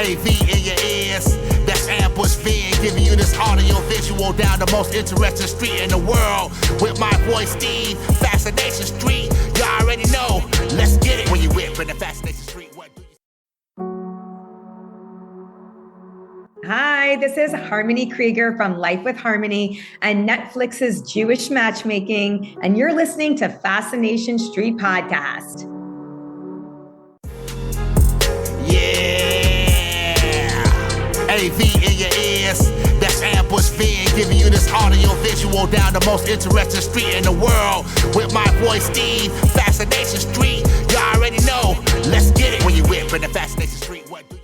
AV in your ears, that's Ambush being giving you this audio visual down the most interesting street in the world. With my voice, Steve, Fascination Street. You already know, let's get it. When you whip in the Fascination Street, what do you... Hi, this is Harmony Krieger from Life with Harmony and Netflix's Jewish Matchmaking, and you're listening to Fascination Street Podcast. Yeah, AV in your ears, that's Ambush being giving you this audio visual down the most interesting street in the world. With my voice, Steve, Fascination Street. You already know, let's get it. When you whip in the Fascination Street, what do you...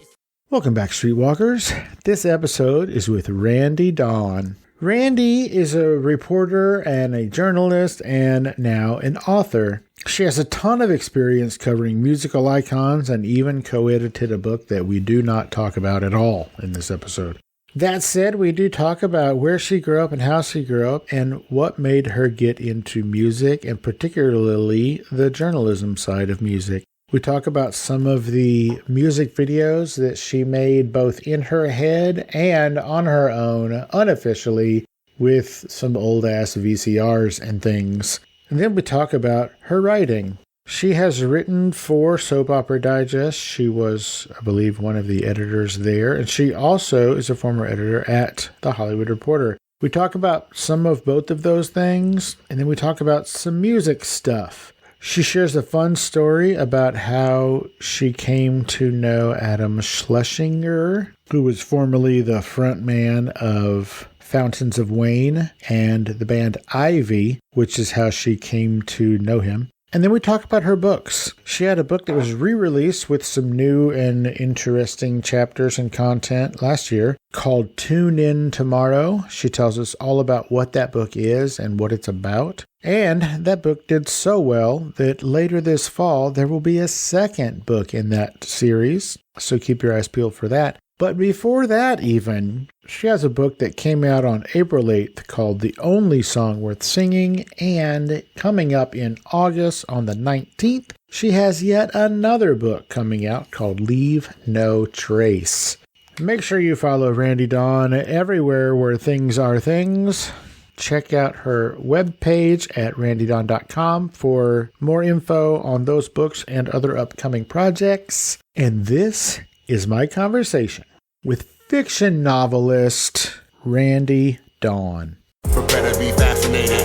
Welcome back, Streetwalkers. This episode is with Randee Dawn. Randee is a reporter and a journalist and now an author. She has a ton of experience covering musical icons and even co-edited a book that we do not talk about at all in this episode. That said, we do talk about where she grew up and how she grew up and what made her get into music and particularly the journalism side of music. We talk about some of the music videos that she made both in her head and on her own, unofficially, with some old-ass VCRs and things. And then we talk about her writing. She has written for Soap Opera Digest. She was, I believe, one of the editors there. And she also is a former editor at The Hollywood Reporter. We talk about some of both of those things, and then we talk about some music stuff. She shares a fun story about how she came to know Adam Schlesinger, who was formerly the frontman of Fountains of Wayne and the band Ivy, which is how she came to know him. And then we talk about her books. She had a book that was re-released with some new and interesting chapters and content last year called Tune In Tomorrow. She tells us all about what that book is and what it's about. And that book did so well that later this fall, there will be a second book in that series. So keep your eyes peeled for that. But before that even, she has a book that came out on April 8th called The Only Song Worth Singing, and coming up in August on the 19th, she has yet another book coming out called Leave No Trace. Make sure you follow Randee Dawn everywhere where things are things. Check out her webpage at randeedawn.com for more info on those books and other upcoming projects. And this is my conversation with fiction novelist Randee Dawn. Prepare to be fascinated.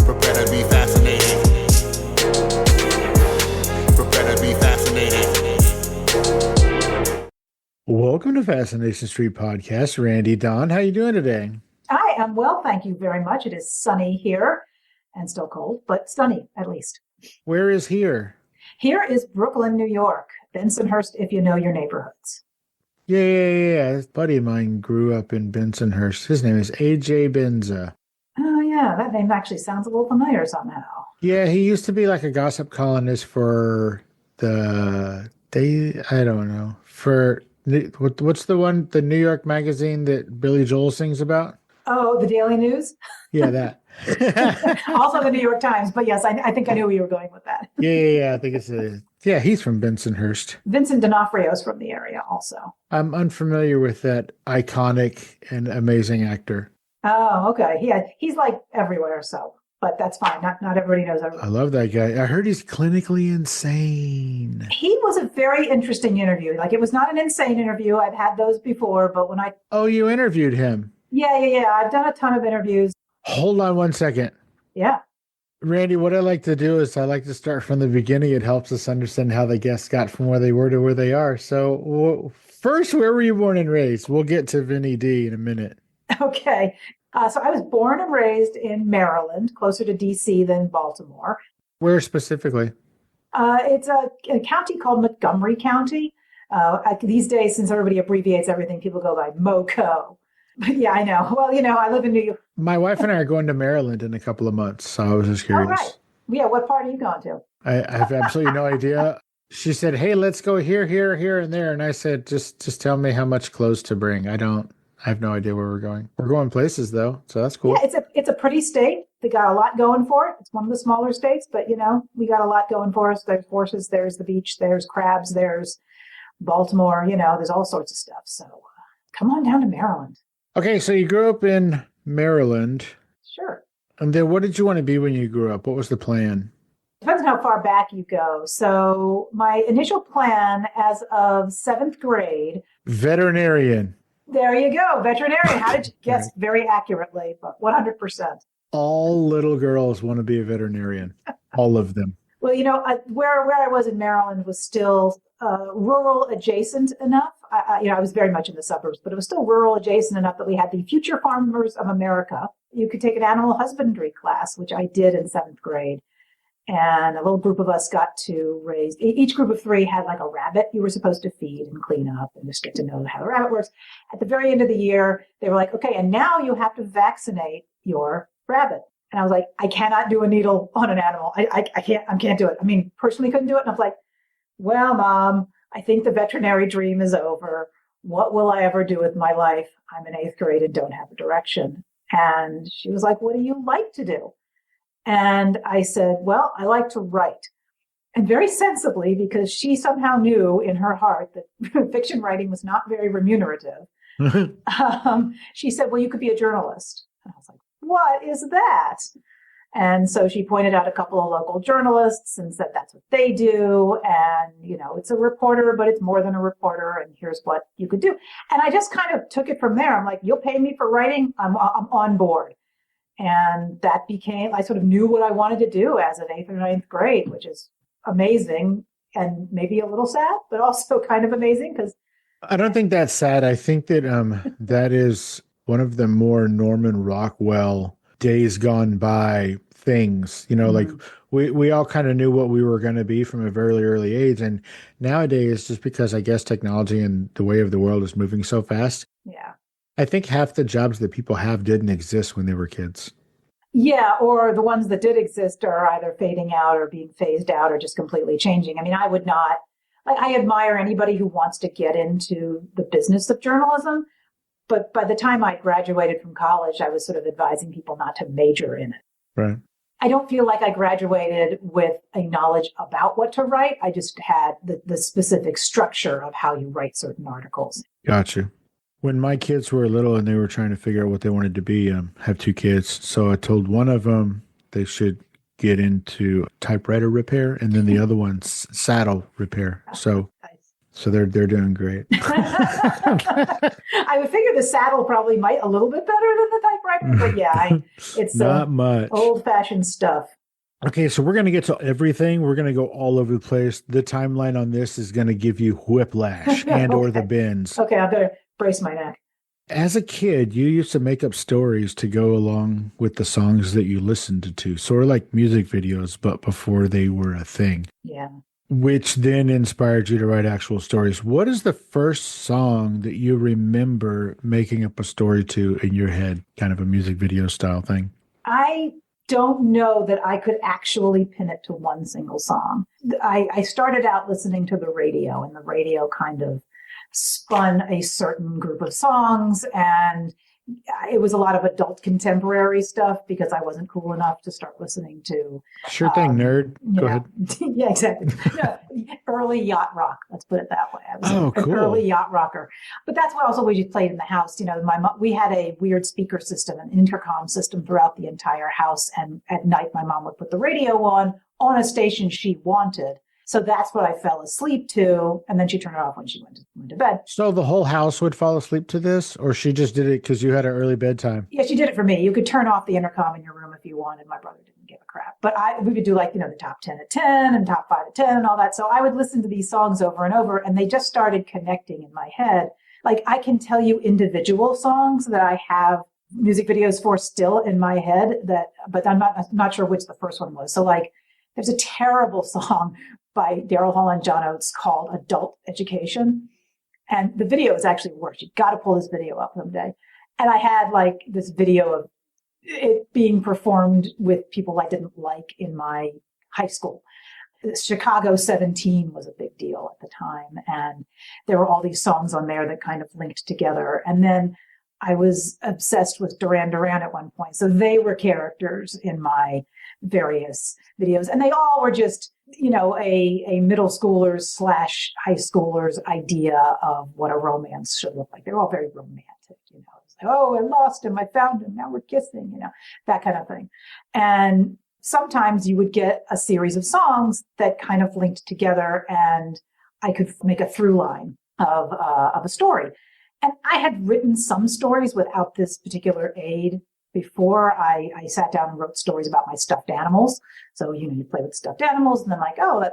Prepare to be fascinated. Prepare to be fascinated. Welcome to Fascination Street Podcast, Randee Dawn. How you doing today? I am well, thank you very much. It is sunny here and still cold, but sunny at least. Where is here? Here is Brooklyn, New York. Bensonhurst, if you know your neighborhoods. Yeah. A buddy of mine grew up in Bensonhurst. His name is A.J. Benza. Oh, yeah. That name actually sounds a little familiar somehow. Yeah, he used to be like a gossip columnist for what's the one, the New York magazine that Billy Joel sings about? Oh, the Daily News? Yeah, that. Also the New York Times, but yes, I think I knew where you were going with that. Yeah, I think he's from Bensonhurst. Vincent D'Onofrio is from the area also. I'm unfamiliar with that iconic and amazing actor. Oh, okay. He's like everywhere, so, but that's fine. Not everybody knows everything. I love that guy. I heard he's clinically insane. He was a very interesting interview. Like, it was not an insane interview. I've had those before, but when I... Oh, you interviewed him? Yeah. I've done a ton of interviews. Hold on one second. Yeah. Randee, what I like to do is I like to start from the beginning. It helps us understand how the guests got from where they were to where they are. So first, where were you born and raised? We'll get to Vinny D in a minute. Okay. So I was born and raised in Maryland, closer to D.C. than Baltimore. Where specifically? It's a county called Montgomery County. These days, since everybody abbreviates everything, people go by MoCo. But yeah, I know. Well, I live in New York. My wife and I are going to Maryland in a couple of months, so I was just curious. Oh, right. Yeah, what part are you going to? I have absolutely no idea. She said, "Hey, let's go here, and there." And I said, just tell me how much clothes to bring. I have no idea where we're going. We're going places though, so that's cool. Yeah, it's a pretty state. They got a lot going for it. It's one of the smaller states, but we got a lot going for us. There's horses, there's the beach, there's crabs, there's Baltimore, there's all sorts of stuff. So come on down to Maryland. Okay, so you grew up in Maryland. Sure. And then what did you want to be when you grew up? What was the plan? Depends on how far back you go. So my initial plan as of 7th grade. Veterinarian. There you go. Veterinarian. How did you guess? Very accurately, but 100%. All little girls want to be a veterinarian. All of them. Well, where I was in Maryland was still rural adjacent enough. I was very much in the suburbs, but it was still rural adjacent enough that we had the Future Farmers of America. You could take an animal husbandry class, which I did in 7th grade. And a little group of us got to raise, each group of 3 had like a rabbit you were supposed to feed and clean up and just get to know how the rabbit works. At the very end of the year, they were like, okay, and now you have to vaccinate your rabbit. And I was like, I cannot do a needle on an animal. I can't do it. I mean, personally couldn't do it. And I was like, well, Mom, I think the veterinary dream is over. What will I ever do with my life? I'm in 8th grade and don't have a direction. And she was like, what do you like to do? And I said, well, I like to write. And very sensibly, because she somehow knew in her heart that fiction writing was not very remunerative, she said, well, you could be a journalist. And I was like, what is that? And so she pointed out a couple of local journalists and said, that's what they do. And, it's a reporter, but it's more than a reporter. And here's what you could do. And I just kind of took it from there. I'm like, you'll pay me for writing. I'm on board. And that became, I sort of knew what I wanted to do as an 8th or 9th grade, which is amazing and maybe a little sad, but also kind of amazing because. I don't think that's sad. I think that that is one of the more Norman Rockwell days gone by things, like we all kind of knew what we were going to be from a very early age. And nowadays, just because I guess technology and the way of the world is moving so fast. Yeah. I think half the jobs that people have didn't exist when they were kids. Yeah, or the ones that did exist are either fading out or being phased out or just completely changing. I mean, I would not, I admire anybody who wants to get into the business of journalism. But by the time I graduated from college, I was sort of advising people not to major in it. Right. I don't feel like I graduated with a knowledge about what to write. I just had the specific structure of how you write certain articles. Gotcha. When my kids were little and they were trying to figure out what they wanted to be, I have 2 kids. So I told one of them they should get into typewriter repair, and then the other one's saddle repair. So they're doing great. I would figure the saddle probably might a little bit better than the typewriter, but yeah, it's not much old-fashioned stuff. Okay, so we're going to get to everything. We're going to go all over the place. The timeline on this is going to give you whiplash and or the bins. Okay, I better brace my neck. As a kid, you used to make up stories to go along with the songs that you listened to, sort of like music videos, but before they were a thing. Yeah. Which then inspired you to write actual stories. What is the first song that you remember making up a story to in your head, kind of a music video style thing? I don't know that I could actually pin it to one single song. I started out listening to the radio, and the radio kind of spun a certain group of songs, and it was a lot of adult contemporary stuff because I wasn't cool enough to start listening to. Sure thing, nerd. Go ahead. Yeah, exactly. No, early yacht rock. Let's put it that way. I was cool. An early yacht rocker. But that's what also we played in the house. My mom, we had a weird speaker system, an intercom system throughout the entire house. And at night, my mom would put the radio on a station she wanted. So that's what I fell asleep to, and then she turned it off when she went to bed. So the whole house would fall asleep to this, or she just did it because you had an early bedtime? Yeah, she did it for me. You could turn off the intercom in your room if you wanted. My brother didn't give a crap. But we would do the top 10 at 10 and top 5 at 10 and all that. So I would listen to these songs over and over, and they just started connecting in my head. Like, I can tell you individual songs that I have music videos for still in my head, but I'm not sure which the first one was. So, like, there's a terrible song by Daryl Hall and John Oates called Adult Education. And the video is actually worse. You've got to pull this video up someday. And I had like this video of it being performed with people I didn't like in my high school. Chicago 17 was a big deal at the time. And there were all these songs on there that kind of linked together. And then I was obsessed with Duran Duran at one point. So they were characters in my various videos. And they all were just a middle schooler's / high schooler's idea of what a romance should look like. They're all very romantic, It's like, oh, I lost him, I found him, now we're kissing, that kind of thing. And sometimes you would get a series of songs that kind of linked together, and I could make a through line of a story. And I had written some stories without this particular aid before. I sat down and wrote stories about my stuffed animals. So, you play with stuffed animals and then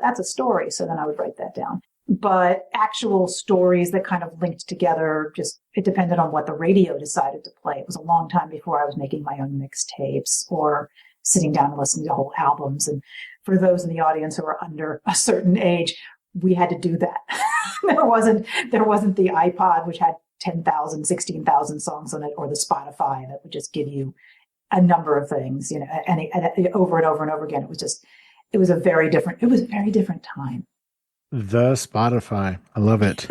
that's a story. So then I would write that down. But actual stories that kind of linked together, it depended on what the radio decided to play. It was a long time before I was making my own mixtapes or sitting down and listening to whole albums. And for those in the audience who are under a certain age, we had to do that. There wasn't the iPod, which had 10,000, 16,000 songs on it, or the Spotify that would just give you a number of things, and over and over and over again. It was a very different time. The Spotify. I love it.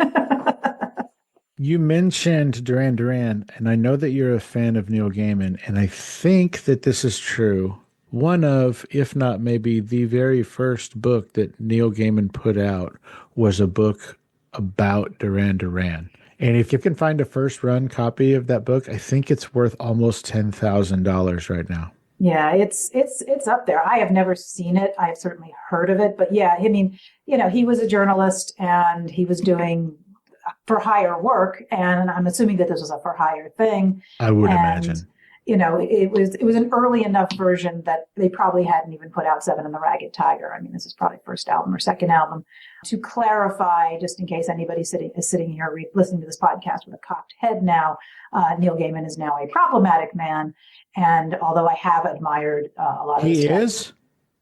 You mentioned Duran Duran, and I know that you're a fan of Neil Gaiman, and I think that this is true. One of, if not maybe the very first book that Neil Gaiman put out was a book about Duran Duran. And if you can find a first run copy of that book, I think it's worth almost $10,000 right now. Yeah, it's up there. I have never seen it. I've certainly heard of it. But yeah, I mean, he was a journalist and he was doing for hire work. And I'm assuming that this was a for hire thing. I would imagine. It was an early enough version that they probably hadn't even put out Seven and the Ragged Tiger. I mean, this is probably first album or second album. To clarify, just in case anybody is sitting here listening to this podcast with a cocked head now, Neil Gaiman is now a problematic man. And although I have admired a lot of his stuff. He is?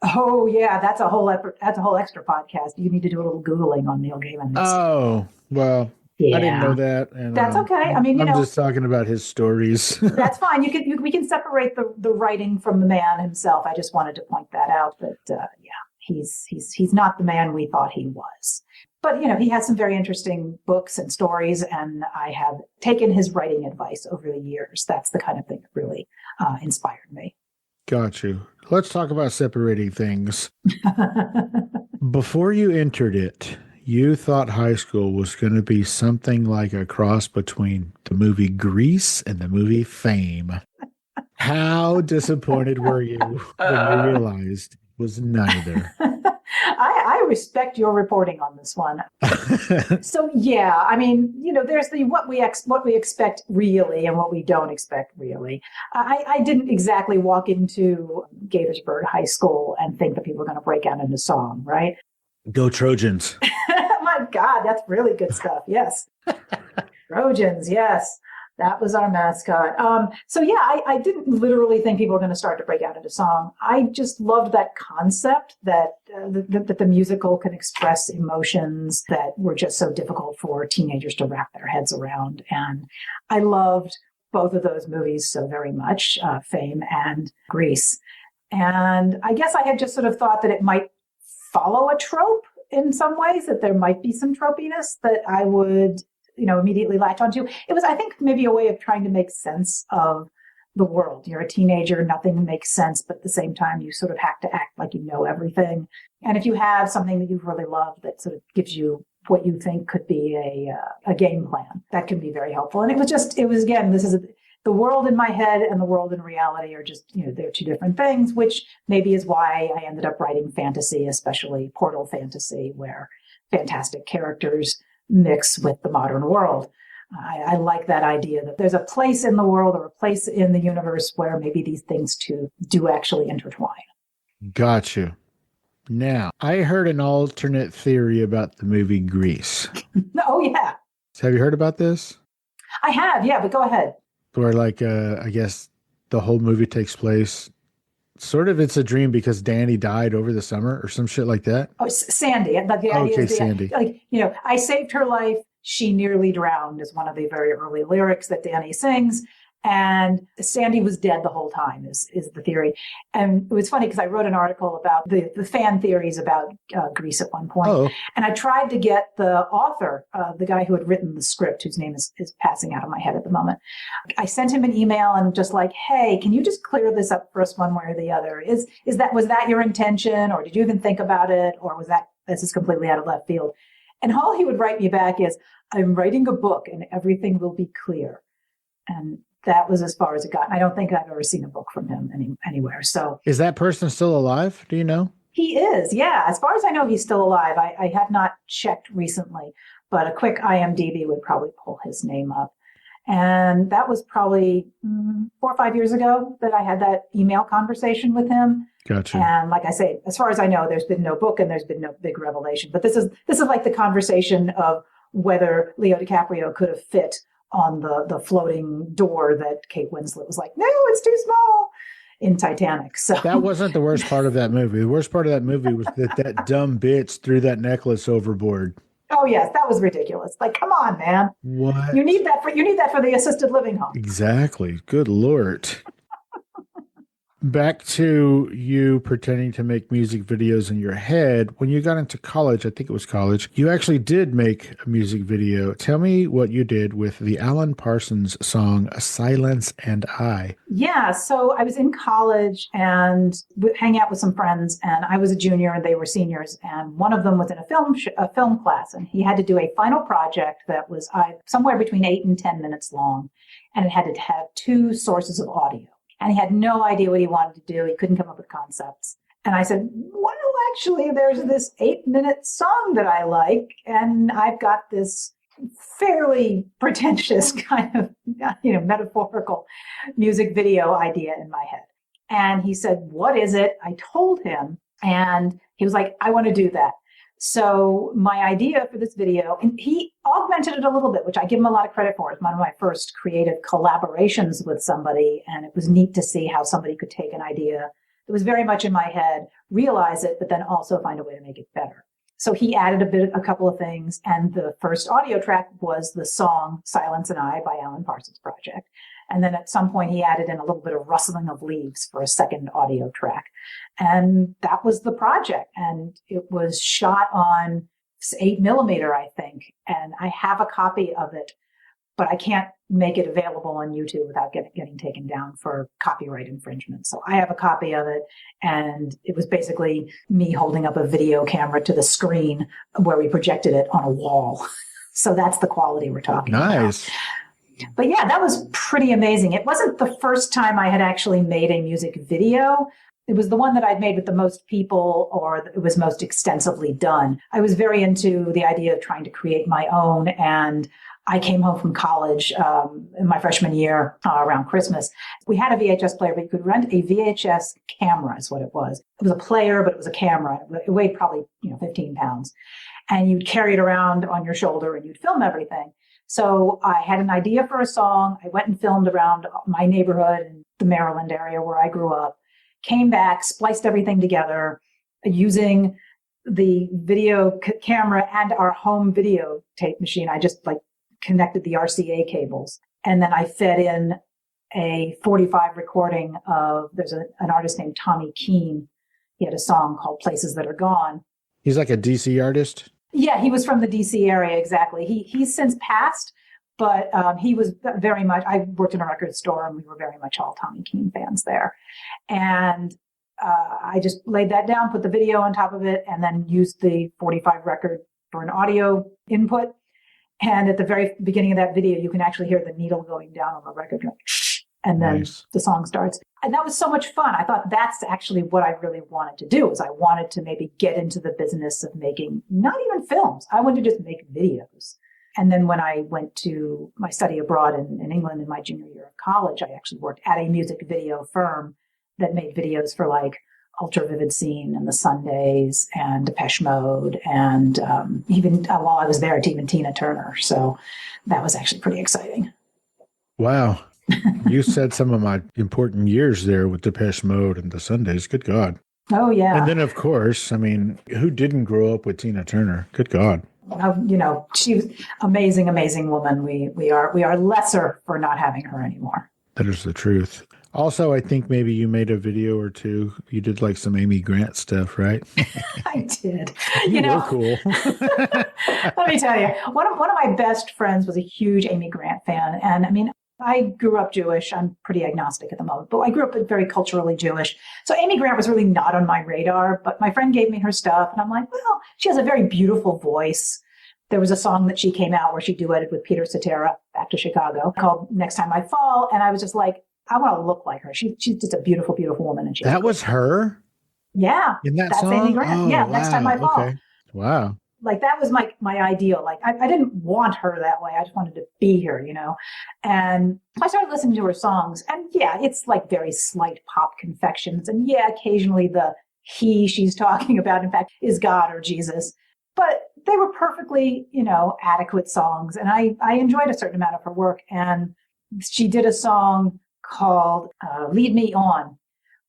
Oh yeah, that's a whole extra podcast. You need to do a little Googling on Neil Gaiman. Oh, well. Yeah. I didn't know that. And, that's okay. I mean, I'm just talking about his stories. That's fine. We can separate the writing from the man himself. I just wanted to point that out. That he's not the man we thought he was. But he has some very interesting books and stories, and I have taken his writing advice over the years. That's the kind of thing that really inspired me. Got you. Let's talk about separating things. Before you entered it, you thought high school was going to be something like a cross between the movie Grease and the movie Fame. How disappointed were you when you realized it was neither? I respect your reporting on this one. So yeah, I mean, there's the what we expect really and what we don't expect really. I didn't exactly walk into Gaithersburg High School and think that people were going to break out into song, right? Go Trojans. My God, that's really good stuff. Yes. Trojans. Yes. That was our mascot. So yeah, I didn't literally think people were going to start to break out into song. I just loved that concept that the musical can express emotions that were just so difficult for teenagers to wrap their heads around. And I loved both of those movies so very much, Fame and Grease. And I guess I had just sort of thought that it might follow a trope in some ways, that there might be some tropiness that I would, immediately latch onto. It was, I think, maybe a way of trying to make sense of the world. You're a teenager, nothing makes sense, but at the same time, you sort of have to act like you know everything. And if you have something that you've really loved that sort of gives you what you think could be a game plan, that can be very helpful. And it was again, the world in my head and the world in reality are just, they're two different things, which maybe is why I ended up writing fantasy, especially portal fantasy, where fantastic characters mix with the modern world. I like that idea that there's a place in the world or a place in the universe where maybe these things do actually intertwine. Got you. Now, I heard an alternate theory about the movie Grease. Oh, yeah. Have you heard about this? I have, yeah, but go ahead. Where I guess the whole movie takes place, sort of it's a dream because Danny died over the summer or some shit like that. Oh, Sandy. But the idea is Sandy. I saved her life. She nearly drowned is one of the very early lyrics that Danny sings. And Sandy was dead the whole time is the theory. And it was funny because I wrote an article about the fan theories about Grease at one point. Oh. And I tried to get the author, the guy who had written the script, whose name is passing out of my head at the moment. I sent him an email and just like, hey, can you just clear this up for us one way or the other? Was that your intention, or did you even think about it? Or this is completely out of left field? And all he would write me back is, I'm writing a book and everything will be clear. And that was as far as it got. I don't think I've ever seen a book from him anywhere. So, is that person still alive? Do you know? He is, yeah. As far as I know, he's still alive. I have not checked recently, but a quick IMDb would probably pull his name up. And that was probably 4 or 5 years ago that I had that email conversation with him. Gotcha. And like I say, as far as I know, there's been no book and there's been no big revelation. But this is like the conversation of whether Leo DiCaprio could have fit on the floating door that Kate Winslet was like, no, it's too small in Titanic. So that wasn't the worst part of that movie. The worst part of that movie was that dumb bitch threw that necklace overboard. Oh yes, that was ridiculous. Like, come on, man. What? You need that for the assisted living home. Exactly. Good Lord. Back to you pretending to make music videos in your head. When you got into college, I think it was college, you actually did make a music video. Tell me what you did with the Alan Parsons song, Silence and I. Yeah, so I was in college and hanging out with some friends, and I was a junior and they were seniors, and one of them was in a film class, and he had to do a final project that was somewhere between 8 and 10 minutes long, and it had to have 2 sources of audio. And he had no idea what he wanted to do. He couldn't come up with concepts. And I said, well, actually, there's this 8-minute song that I like, and I've got this fairly pretentious kind of, metaphorical music video idea in my head. And he said, what is it? I told him, and he was like, I want to do that. So my idea for this video, and he augmented it a little bit, which I give him a lot of credit for. It's one of my first creative collaborations with somebody, and it was neat to see how somebody could take an idea that was very much in my head, realize it, but then also find a way to make it better. So he added a couple of things, and the first audio track was the song Silence and I by Alan Parsons Project. And then at some point he added in a little bit of rustling of leaves for a second audio track. And that was the project. And it was shot on 8mm, I think. And I have a copy of it, but I can't make it available on YouTube without getting taken down for copyright infringement. So I have a copy of it. And it was basically me holding up a video camera to the screen where we projected it on a wall. So that's the quality we're talking about. Nice. But yeah, that was pretty amazing. It wasn't the first time I had actually made a music video. It was the one that I'd made with the most people, or it was most extensively done. I was very into the idea of trying to create my own. And I came home from college in my freshman year around Christmas. We had a VHS player, but you could rent a VHS camera is what it was. It was a player, but it was a camera. It weighed probably 15 pounds. And you'd carry it around on your shoulder and you'd film everything. So I had an idea for a song. I went and filmed around my neighborhood in the Maryland area where I grew up, came back, spliced everything together using the video camera and our home video tape machine. I just connected the RCA cables. And then I fed in a 45 recording of, there's an artist named Tommy Keene. He had a song called Places That Are Gone. He's like a DC artist? Yeah, he was from the DC area, exactly. He's since passed, but he was very much, I worked in a record store and we were very much all Tommy Keene fans there. And I just laid that down, put the video on top of it, and then used the 45 record for an audio input. And at the very beginning of that video, you can actually hear the needle going down on the record, and then the song starts. And that was so much fun. I thought that's actually what I really wanted to do, is I wanted to maybe get into the business of making not even films. I wanted to just make videos. And then when I went to my study abroad in England in my junior year of college, I actually worked at a music video firm that made videos for Ultra Vivid Scene and the Sundays and Depeche Mode, and even while I was there, even Tina Turner. So that was actually pretty exciting. Wow. You said some of my important years there with Depeche Mode and the Sundays. Good God. Oh, yeah. And then, of course, who didn't grow up with Tina Turner? Good God. She was amazing, amazing woman. We are lesser for not having her anymore. That is the truth. Also, I think maybe you made a video or two. You did like some Amy Grant stuff, right? I did. You were cool. Let me tell you, one of my best friends was a huge Amy Grant fan. And I mean, I grew up Jewish. I'm pretty agnostic at the moment, but I grew up very culturally Jewish. So Amy Grant was really not on my radar, but my friend gave me her stuff. And I'm like, well, she has a very beautiful voice. There was a song that she came out where she duetted with Peter Cetera, Back to Chicago, called Next Time I Fall. And I was just like, I want to look like her. She's just a beautiful, beautiful woman. And that was her? Yeah. In that that's song? Amy Grant. Oh, yeah, wow. Next Time I Fall. Okay. Wow. Like that was my ideal. Like I didn't want her that way. I just wanted to be her, you know? And I started listening to her songs, and yeah, it's like very slight pop confections. And yeah, occasionally the she's talking about, in fact, is God or Jesus, but they were perfectly, you know, adequate songs. And I enjoyed a certain amount of her work. And she did a song called Lead Me On,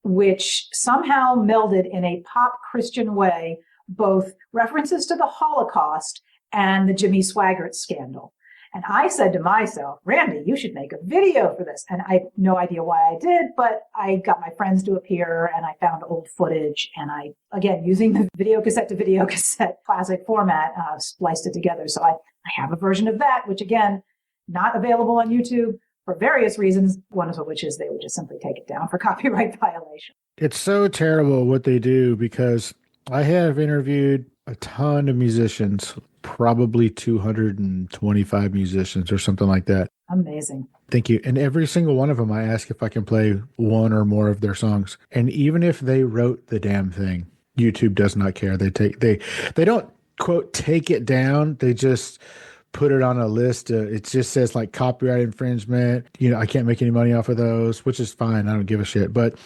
which somehow melded in a pop Christian way both references to the Holocaust and the Jimmy Swaggart scandal. And I said to myself, Randee, you should make a video for this. And I have no idea why I did, but I got my friends to appear and I found old footage. And I, again, using the video cassette to video cassette classic format, spliced it together. So I have a version of that, which again, not available on YouTube for various reasons. One of which is they would just simply take it down for copyright violation. It's so terrible what they do, because I have interviewed a ton of musicians, probably 225 musicians or something like that. Amazing. Thank you. And every single one of them, I ask if I can play one or more of their songs. And even if they wrote the damn thing, YouTube does not care. They don't, quote, take it down. They just put it on a list. It just says like copyright infringement. You know, I can't make any money off of those, which is fine. I don't give a shit. But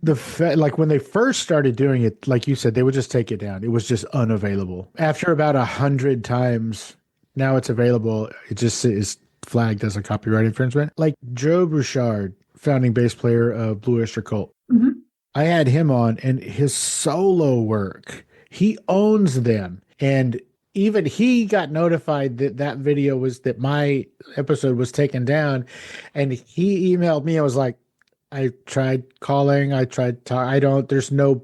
like when they first started doing it, like you said, they would just take it down. It was just unavailable. After about 100 times, now it's available. It just is flagged as a copyright infringement. Like Joe Bouchard, founding bass player of Blue Oyster Cult. Mm-hmm. I had him on, and his solo work, he owns them. And even he got notified that video was, that my episode was taken down. And he emailed me. I was like, I tried calling. There's no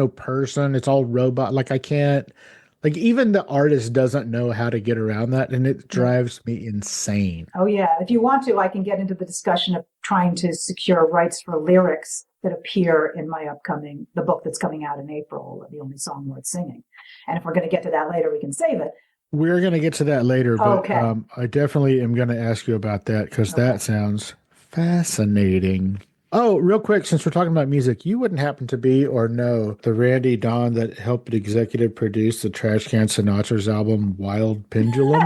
person. It's all robot. Like I can't, like even the artist doesn't know how to get around that. And it drives me insane. Oh yeah. If you want to, I can get into the discussion of trying to secure rights for lyrics that appear in the book that's coming out in April, The Only Song Worth Singing. And if we're going to get to that later, we can save it. We're going to get to that later, but okay. I definitely am going to ask you about that, because that sounds fascinating. Oh, real quick, since we're talking about music, you wouldn't happen to be or know the Randee Dawn that helped executive produce the Trashcan Sinatras album Wild Pendulum?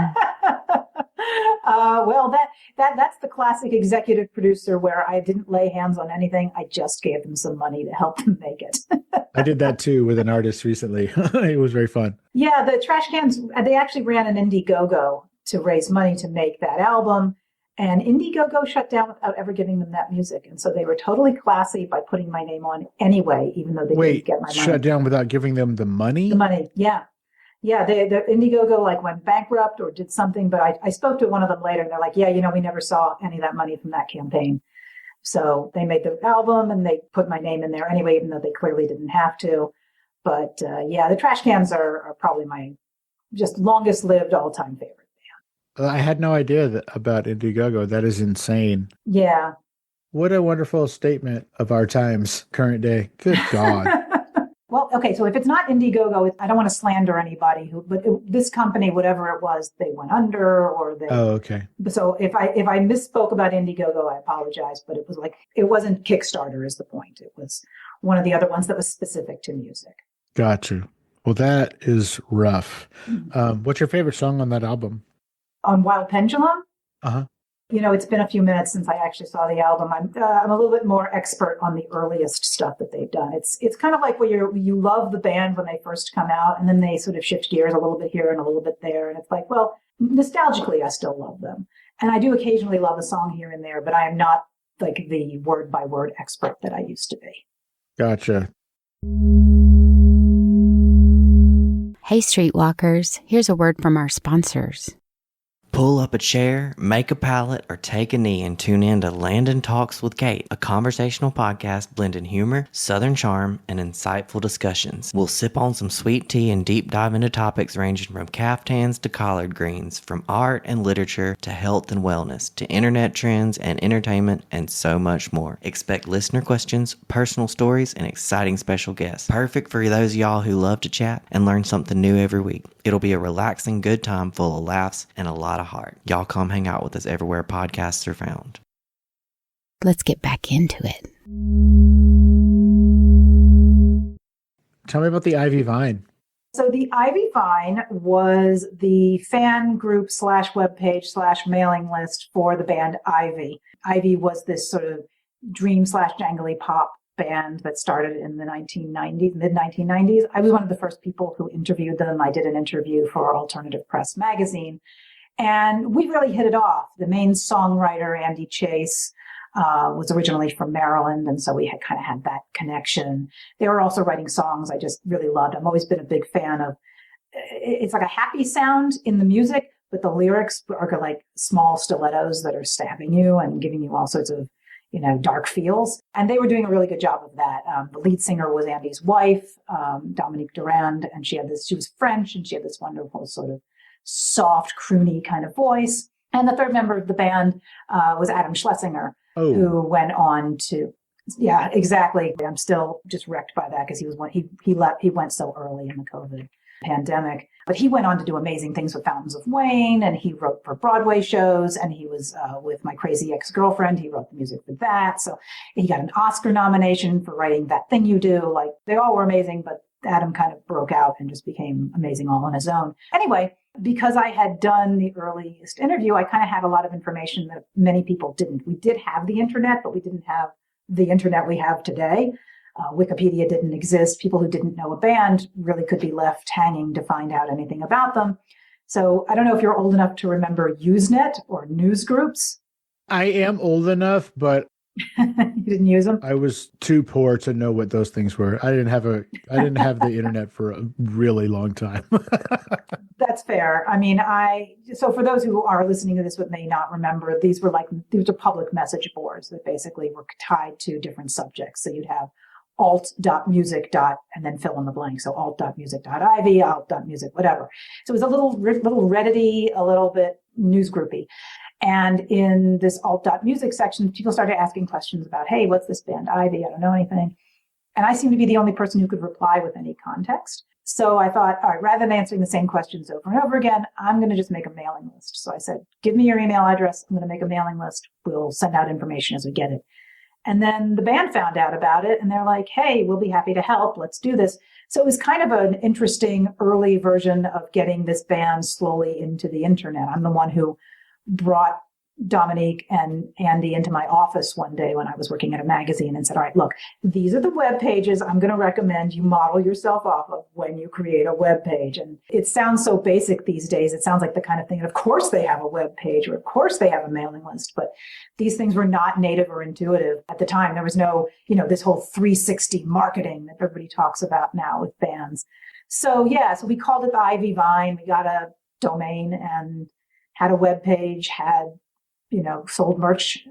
Well, that's the classic executive producer where I didn't lay hands on anything. I just gave them some money to help them make it. I did that too with an artist recently. It was very fun. Yeah, the Trashcans, they actually ran an Indiegogo to raise money to make that album. And Indiegogo shut down without ever giving them that music. And so they were totally classy by putting my name on anyway, even though they didn't get my money. Shut down without giving them the money? The money, yeah. Yeah, the Indiegogo like went bankrupt or did something, but I spoke to one of them later and they're like, yeah, we never saw any of that money from that campaign. So they made the album and they put my name in there anyway, even though they clearly didn't have to. But yeah, the Trashcans are probably my just longest lived all-time favorite. I had no idea about Indiegogo. That is insane. Yeah. What a wonderful statement of our times, current day. Good God. Well, okay, so if it's not Indiegogo, I don't want to slander anybody, this company, whatever it was, they went under or they... Oh, okay. So if I misspoke about Indiegogo, I apologize, but it wasn't Kickstarter is the point. It was one of the other ones that was specific to music. Got you. Well, that is rough. Mm-hmm. What's your favorite song on that album? On Wild Pendulum? Uh-huh. It's been a few minutes since I actually saw the album. I'm a little bit more expert on the earliest stuff that they've done. It's kind of like where you love the band when they first come out, and then they sort of shift gears a little bit here and a little bit there. And it's like, well, nostalgically, I still love them. And I do occasionally love a song here and there, but I am not like the word-by-word expert that I used to be. Gotcha. Hey, Streetwalkers, here's a word from our sponsors. Pull pull up a chair, make a pallet, or take a knee and tune in to Landon Talks with Kate, a conversational podcast blending humor, southern charm, and insightful discussions. We'll sip on some sweet tea and deep dive into topics ranging from caftans to collard greens, from art and literature to health and wellness, to internet trends and entertainment, and so much more. Expect listener questions, personal stories, and exciting special guests. Perfect for those of y'all who love to chat and learn something new every week. It'll be a relaxing good time full of laughs and a lot of heart. Y'all come hang out with us everywhere podcasts are found. Let's get back into it. Tell me about the Ivy Vine. So the Ivy Vine was the fan group / webpage / mailing list for the band Ivy. Ivy was this sort of dream / jangly pop band that started in the mid 1990s. I was one of the first people who interviewed them. I did an interview for Alternative Press magazine, and we really hit it off. The main songwriter, Andy Chase, was originally from Maryland, and so we had kind of had that connection. They were also writing songs I just really loved. I've always been a big fan of. It's like a happy sound in the music, but the lyrics are like small stilettos that are stabbing you and giving you all sorts of dark feels. And they were doing a really good job of that. The lead singer was Andy's wife, Dominique Durand, and she was French, and she had this wonderful sort of soft, croony kind of voice. And the third member of the band was Adam Schlesinger, who went on to, yeah, exactly. I'm still just wrecked by that because he went so early in the COVID pandemic. But he went on to do amazing things with Fountains of Wayne, and he wrote for Broadway shows, and he was with My Crazy Ex-Girlfriend. He wrote the music for that. So he got an Oscar nomination for writing That Thing You Do. Like, they all were amazing, but Adam kind of broke out and just became amazing all on his own. Anyway, because I had done the earliest interview, I kind of had a lot of information that many people didn't. We did have the internet, but we didn't have the internet we have today. Wikipedia didn't exist. People who didn't know a band really could be left hanging to find out anything about them. So I don't know if you're old enough to remember Usenet or news groups. I am old enough, but you didn't use them? I was too poor to know what those things were. I didn't have the internet for a really long time. That's fair. I mean, so for those who are listening to this but may not remember, these were public message boards that basically were tied to different subjects. So you'd have alt.music. And then fill in the blank. So alt.music.ivy, alt.music, whatever. So it was a little Reddity, a little bit newsgroupy. And in this alt.music section, people started asking questions about, hey, what's this band Ivy? I don't know anything. And I seemed to be the only person who could reply with any context. So I thought, all right, rather than answering the same questions over and over again, I'm going to just make a mailing list. So I said, give me your email address. I'm going to make a mailing list. We'll send out information as we get it. And then the band found out about it, and they're like, hey, we'll be happy to help. Let's do this. So it was kind of an interesting early version of getting this band slowly into the internet. I'm the one who brought Dominique and Andy into my office one day when I was working at a magazine and said, all right, look, these are the web pages I'm going to recommend you model yourself off of when you create a web page. And it sounds so basic these days. It sounds like the kind of thing, and of course they have a web page, or of course they have a mailing list, but these things were not native or intuitive at the time. There was no, this whole 360 marketing that everybody talks about now with bands. So so we called it the Ivy Vine. We got a domain and had a web page, had sold merch,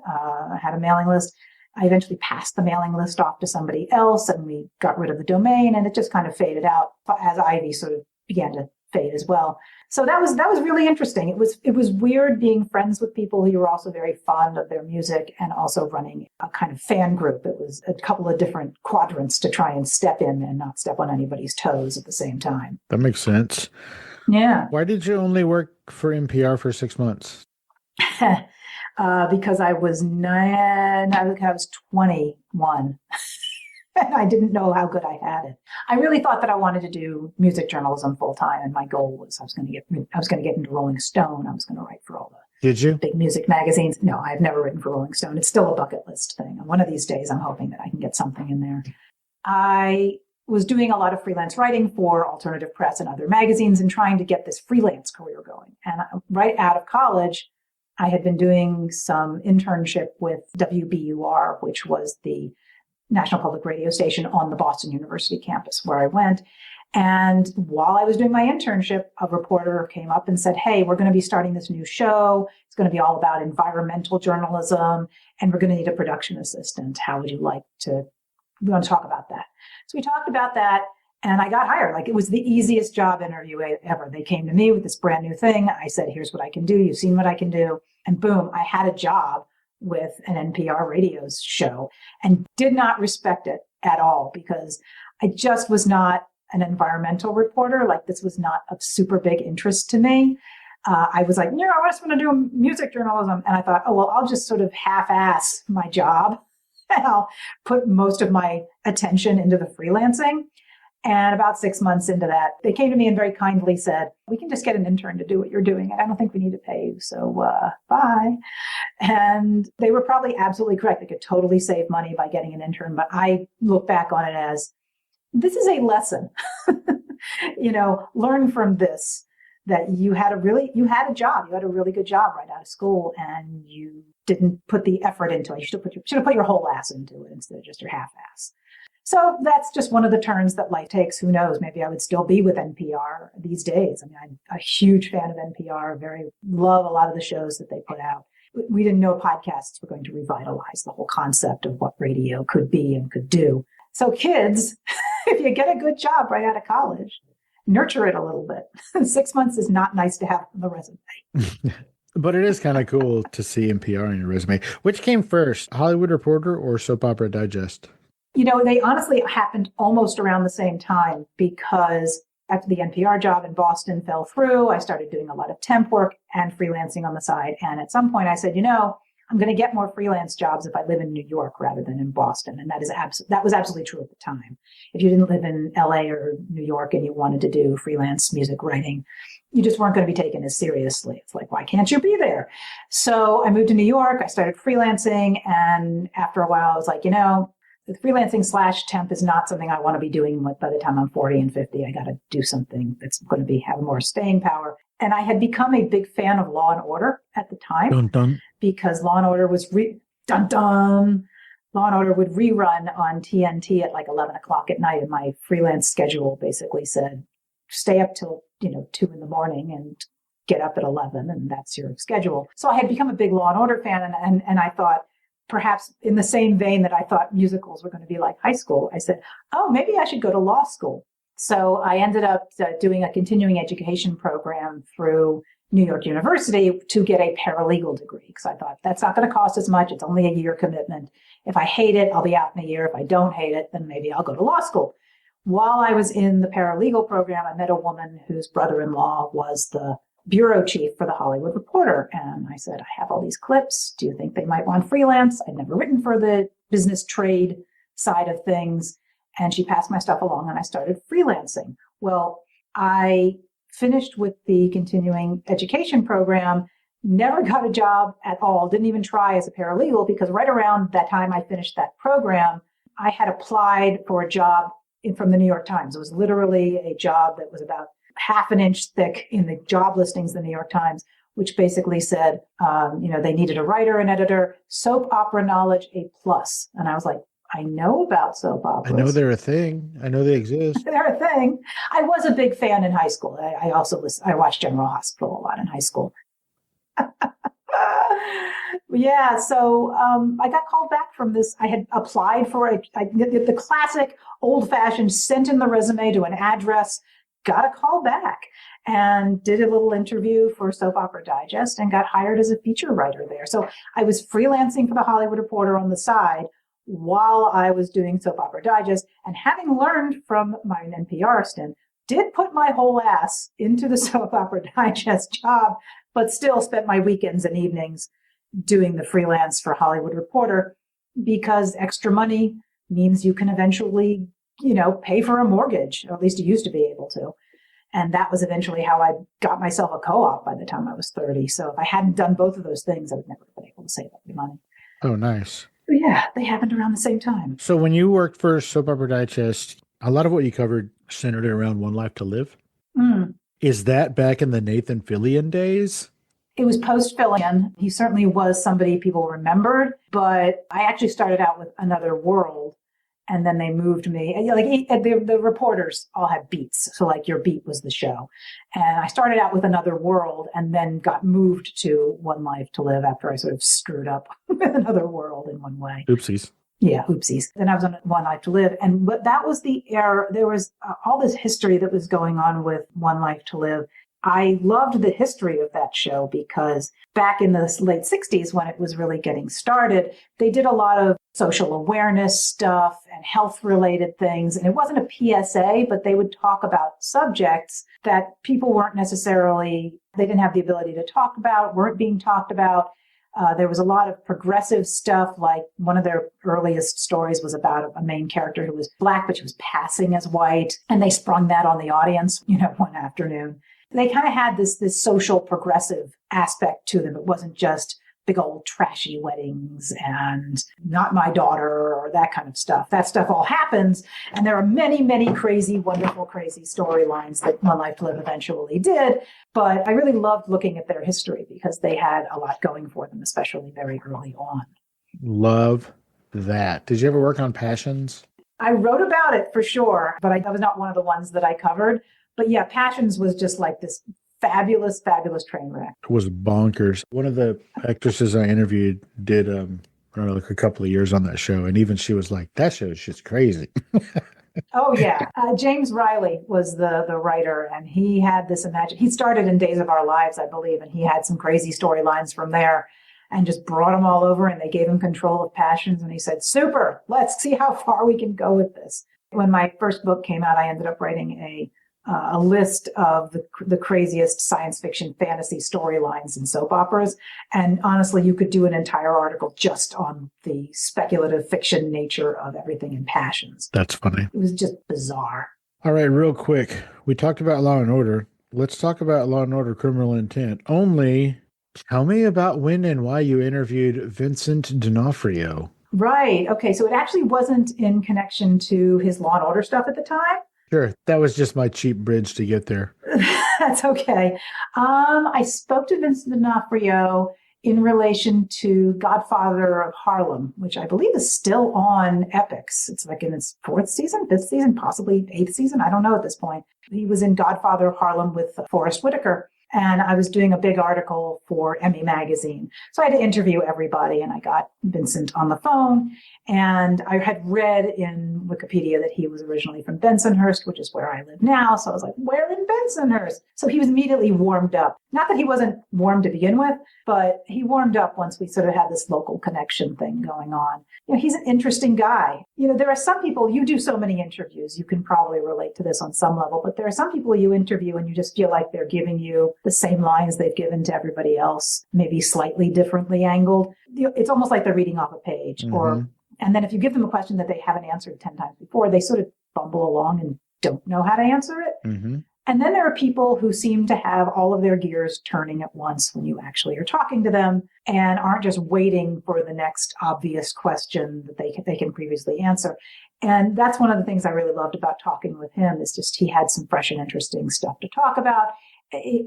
had a mailing list. I eventually passed the mailing list off to somebody else, and we got rid of the domain, and it just kind of faded out as Ivy sort of began to fade as well. So that was really interesting. It was weird being friends with people who were also very fond of their music and also running a kind of fan group. It was a couple of different quadrants to try and step in and not step on anybody's toes at the same time. That makes sense. Yeah. Why did you only work for NPR for 6 months? Because I was 21 and I didn't know how good I had it. I really thought that I wanted to do music journalism full time, and my goal was I was going to get into Rolling Stone. I was going to write for all the Did you? big music magazines. No, I've never written for Rolling Stone. It's still a bucket list thing. And one of these days, I'm hoping that I can get something in there. I was doing a lot of freelance writing for Alternative Press and other magazines and trying to get this freelance career going. And right out of college, I had been doing some internship with WBUR, which was the National Public Radio station on the Boston University campus where I went. And while I was doing my internship, a reporter came up and said, hey, we're going to be starting this new show. It's going to be all about environmental journalism, and we're going to need a production assistant. How would you like to, we want to talk about that. So we talked about that, and I got hired. Like, it was the easiest job interview ever. They came to me with this brand new thing. I said, here's what I can do. You've seen what I can do. And boom, I had a job with an NPR radio show and did not respect it at all because I just was not an environmental reporter. Like, this was not of super big interest to me. I was like, I just want to do music journalism. And I thought, oh, well, I'll just sort of half-ass my job and I'll put most of my attention into the freelancing. And about 6 months into that, they came to me and very kindly said, we can just get an intern to do what you're doing. And I don't think we need to pay you. So bye. And they were probably absolutely correct. They could totally save money by getting an intern. But I look back on it as, this is a lesson. Learn from this, that you had a job. You had a really good job right out of school, and you didn't put the effort into it. You should have put your whole ass into it instead of just your half ass. So that's just one of the turns that life takes. Who knows? Maybe I would still be with NPR these days. I mean, I'm a huge fan of NPR, love a lot of the shows that they put out. We didn't know podcasts were going to revitalize the whole concept of what radio could be and could do. So kids, if you get a good job right out of college, nurture it a little bit. 6 months is not nice to have on the resume. But it is kind of cool to see NPR on your resume. Which came first, Hollywood Reporter or Soap Opera Digest? They honestly happened almost around the same time, because after the NPR job in Boston fell through, I started doing a lot of temp work and freelancing on the side. And at some point I said, I'm going to get more freelance jobs if I live in New York rather than in Boston. And that was absolutely true at the time. If you didn't live in LA or New York and you wanted to do freelance music writing, you just weren't going to be taken as seriously. It's like, why can't you be there? So I moved to New York. I started freelancing. And after a while, I was like, the freelancing / temp is not something I want to be doing by the time I'm 40 and 50. I got to do something that's going to have more staying power. And I had become a big fan of Law and Order at the time. Dun, dun. Because Law and Order was Law and Order would rerun on TNT at like 11 o'clock at night. And my freelance schedule basically said, stay up till, 2 in the morning and get up at 11. And that's your schedule. So I had become a big Law and Order fan. And I thought, perhaps in the same vein that I thought musicals were going to be like high school, I said, oh, maybe I should go to law school. So I ended up doing a continuing education program through New York University to get a paralegal degree, because I thought that's not going to cost as much. It's only a year commitment. If I hate it, I'll be out in a year. If I don't hate it, then maybe I'll go to law school. While I was in the paralegal program, I met a woman whose brother-in-law was the bureau chief for the Hollywood Reporter. And I said, I have all these clips. Do you think they might want freelance? I'd never written for the business trade side of things. And she passed my stuff along and I started freelancing. Well, I finished with the continuing education program, never got a job at all, didn't even try as a paralegal, because right around that time I finished that program, I had applied for a job from the New York Times. It was literally a job that was about half an inch thick in the job listings of the New York Times, which basically said, they needed a writer, an editor, soap opera knowledge, A+. And I was like, I know about soap operas. I know they're a thing. I know they exist. They're a thing. I was a big fan in high school. I watched General Hospital a lot in high school. Yeah, so I got called back from this. I had applied for the classic old-fashioned, sent in the resume to an address, got a call back, and did a little interview for Soap Opera Digest and got hired as a feature writer there. So I was freelancing for the Hollywood Reporter on the side while I was doing Soap Opera Digest, and having learned from my NPR stint, did put my whole ass into the Soap Opera Digest job, but still spent my weekends and evenings doing the freelance for Hollywood Reporter, because extra money means you can eventually, pay for a mortgage, or at least you used to be able to. And that was eventually how I got myself a co-op by the time I was 30. So if I hadn't done both of those things, I would never have been able to save up the money. Oh, nice. But yeah, they happened around the same time. So when you worked for Soap Opera Digest, a lot of what you covered centered around One Life to Live. Mm. Is that back in the Nathan Fillion days? It was post-Fillion. He certainly was somebody people remembered, but I actually started out with Another World. And then they moved me, the reporters all had beats. So like your beat was the show. And I started out with Another World and then got moved to One Life to Live after I sort of screwed up with Another World in one way. Oopsies. Yeah, oopsies. Then I was on One Life to Live. But that was the era. There was all this history that was going on with One Life to Live. I loved the history of that show because back in the late 60s, when it was really getting started, they did a lot of social awareness stuff and health-related things. And it wasn't a PSA, but they would talk about subjects that people weren't necessarily, they didn't have the ability to talk about, weren't being talked about. There was a lot of progressive stuff, like one of their earliest stories was about a main character who was Black, but she was passing as white. And they sprung that on the audience, one afternoon. They kind of had this social progressive aspect to them. It wasn't just big old trashy weddings and Not My Daughter or that kind of stuff. That stuff all happens. And there are many, many crazy, wonderful, crazy storylines that One Life to Live eventually did. But I really loved looking at their history because they had a lot going for them, especially very early on. Love that. Did you ever work on Passions? I wrote about it for sure, but that was not one of the ones that I covered. But yeah, Passions was just like this fabulous, fabulous train wreck. It was bonkers. One of the actresses I interviewed did a couple of years on that show, and even she was like, that show's just crazy. Oh, yeah. James Riley was the writer, and he had this he started in Days of Our Lives, I believe, and he had some crazy storylines from there and just brought them all over, and they gave him control of Passions, and he said, super, let's see how far we can go with this. When my first book came out, I ended up writing a list of the craziest science fiction fantasy storylines in soap operas. And honestly, you could do an entire article just on the speculative fiction nature of everything in Passions. That's funny. It was just bizarre. All right, real quick. We talked about Law and Order. Let's talk about Law and Order Criminal Intent. Only tell me about when and why you interviewed Vincent D'Onofrio. Right. Okay. So it actually wasn't in connection to his Law and Order stuff at the time. Sure. That was just my cheap bridge to get there. That's okay. I spoke to Vincent D'Onofrio in relation to Godfather of Harlem, which I believe is still on Epix. It's like in its 4th season, 5th season, possibly 8th season. I don't know at this point. He was in Godfather of Harlem with Forest Witaker. And I was doing a big article for Emmy Magazine. So I had to interview everybody, and I got Vincent on the phone. And I had read in Wikipedia that he was originally from Bensonhurst, which is where I live now. So I was like, where in Bensonhurst? So he was immediately warmed up. Not that he wasn't warm to begin with, but he warmed up once we sort of had this local connection thing going on. He's an interesting guy. There are some people, you do so many interviews, you can probably relate to this on some level, but there are some people you interview and you just feel like they're giving you the same lines they've given to everybody else, maybe slightly differently angled. It's almost like they're reading off a page. Mm-hmm. And then if you give them a question that they haven't answered 10 times before, they sort of bumble along and don't know how to answer it. Mm-hmm. And then there are people who seem to have all of their gears turning at once when you actually are talking to them and aren't just waiting for the next obvious question that they can previously answer. And that's one of the things I really loved about talking with him is just he had some fresh and interesting stuff to talk about.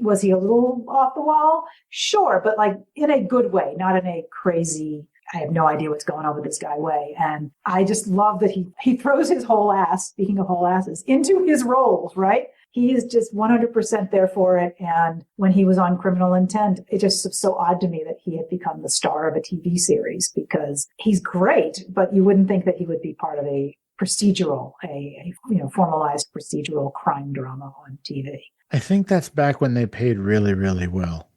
Was he a little off the wall? Sure, but like in a good way, not in a crazy, I have no idea what's going on with this guy way. And I just love that he throws his whole ass, speaking of whole asses, into his roles, right? He is just 100% there for it. And when he was on Criminal Intent, it just was so odd to me that he had become the star of a TV series because he's great, but you wouldn't think that he would be part of a procedural, a formalized procedural crime drama on TV. I think that's back when they paid really, really well.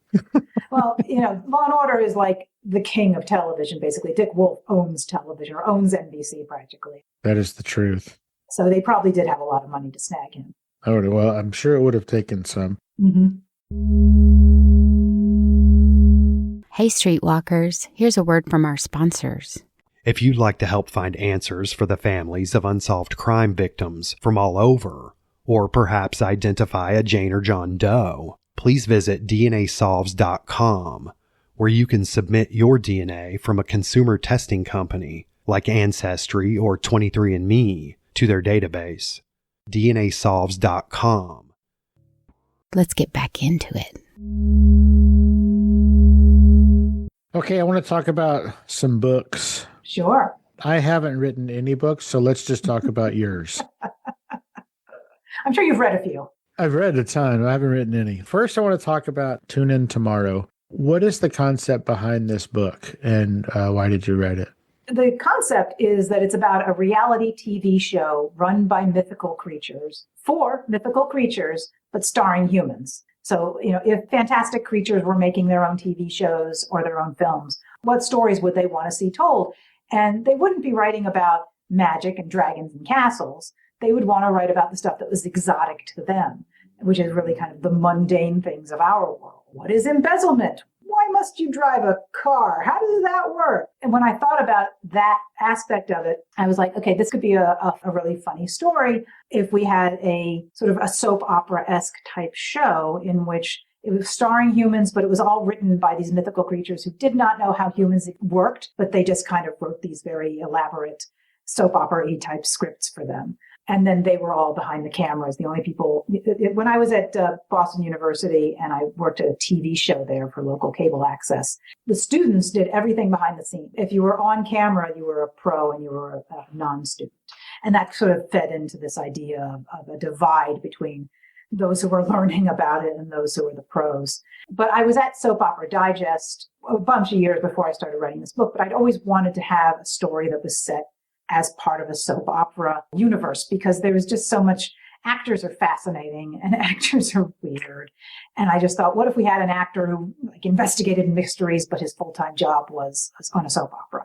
Well, Law and Order is like the king of television, basically. Dick Wolf owns television or owns NBC practically. That is the truth. So they probably did have a lot of money to snag him. Oh, well, I'm sure it would have taken some. Mm-hmm. Hey, Streetwalkers, here's a word from our sponsors. If you'd like to help find answers for the families of unsolved crime victims from all over, or perhaps identify a Jane or John Doe, please visit DNAsolves.com, where you can submit your DNA from a consumer testing company like Ancestry or 23andMe to their database. DNAsolves.com. Let's get back into it. Okay, I want to talk about some books. Sure. I haven't written any books, so let's just talk about yours. I'm sure you've read a few. I've read a ton. I haven't written any. First, I want to talk about Tune In Tomorrow. What is the concept behind this book, and why did you write it? The concept is that it's about a reality TV show run by mythical creatures, for mythical creatures, but starring humans. So, if fantastic creatures were making their own TV shows or their own films, what stories would they want to see told? And they wouldn't be writing about magic and dragons and castles. They would want to write about the stuff that was exotic to them, which is really kind of the mundane things of our world. What is embezzlement? Why must you drive a car? How does that work? And when I thought about that aspect of it, I was like, okay, this could be a really funny story if we had a sort of a soap opera-esque type show in which it was starring humans, but it was all written by these mythical creatures who did not know how humans worked, but they just kind of wrote these very elaborate soap opera-y type scripts for them. And then they were all behind the cameras. The only people, when I was at Boston University and I worked at a TV show there for local cable access, the students did everything behind the scenes. If you were on camera, you were a pro and you were a non-student. And that sort of fed into this idea of a divide between those who were learning about it and those who were the pros. But I was at Soap Opera Digest a bunch of years before I started writing this book, but I'd always wanted to have a story that was set as part of a soap opera universe, because there was just so much. Actors are fascinating and actors are weird. And I just thought, what if we had an actor who investigated mysteries, but his full-time job was on a soap opera?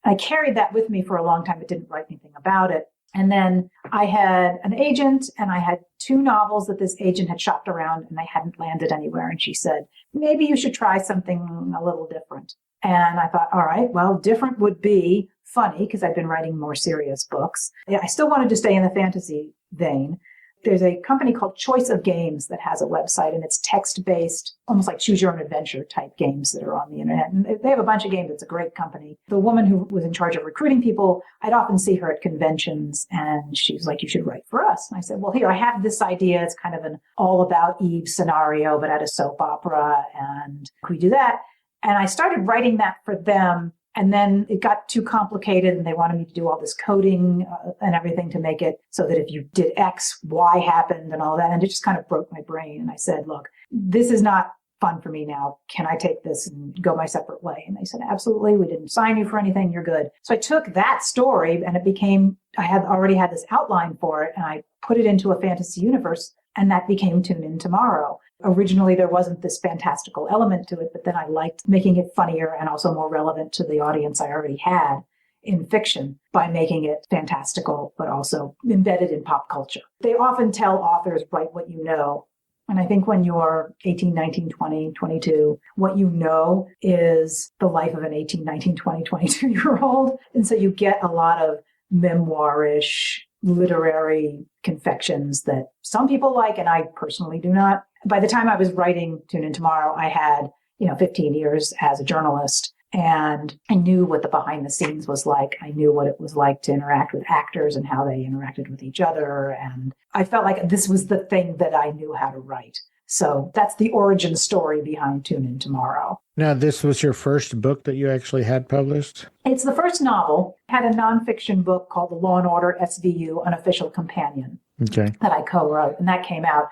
I carried that with me for a long time, but didn't write anything about it. And then I had an agent, and I had 2 novels that this agent had shopped around, and they hadn't landed anywhere. And she said, maybe you should try something a little different. And I thought, all right, well, different would be funny, because I've been writing more serious books. I still wanted to stay in the fantasy vein. There's a company called Choice of Games that has a website, and it's text-based, almost like choose your own adventure type games that are on the internet. And they have a bunch of games. It's a great company. The woman who was in charge of recruiting people, I'd often see her at conventions, and she was like, you should write for us. And I said, well, here, I have this idea. It's kind of an all about Eve scenario, but at a soap opera. And could we do that? And I started writing that for them. And then it got too complicated, and they wanted me to do all this coding and everything to make it so that if you did X, Y happened and all that. And it just kind of broke my brain. And I said, look, this is not fun for me now. Can I take this and go my separate way? And they said, absolutely. We didn't sign you for anything. You're good. So I took that story, and it became, I had already had this outline for it, and I put it into a fantasy universe, and that became Tune In Tomorrow. Originally, there wasn't this fantastical element to it, but then I liked making it funnier and also more relevant to the audience I already had in fiction by making it fantastical, but also embedded in pop culture. They often tell authors, write what you know. And I think when you're 18, 19, 20, 22, what you know is the life of an 18, 19, 20, 22-year-old. And so you get a lot of memoir-ish literary confections that some people like, and I personally do not. By the time I was writing Tune In Tomorrow, I had, 15 years as a journalist, and I knew what the behind the scenes was like. I knew what it was like to interact with actors and how they interacted with each other. And I felt like this was the thing that I knew how to write. So that's the origin story behind Tune In Tomorrow. Now, this was your first book that you actually had published? It's the first novel. I had a nonfiction book called The Law and Order SVU, Unofficial Companion, that I co-wrote. And that came out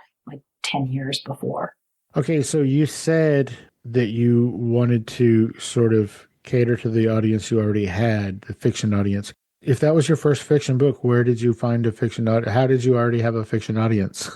10 years before. Okay, so you said that you wanted to sort of cater to the audience you already had, the fiction audience. If that was your first fiction book, where did you find a fiction audience? How did you already have a fiction audience?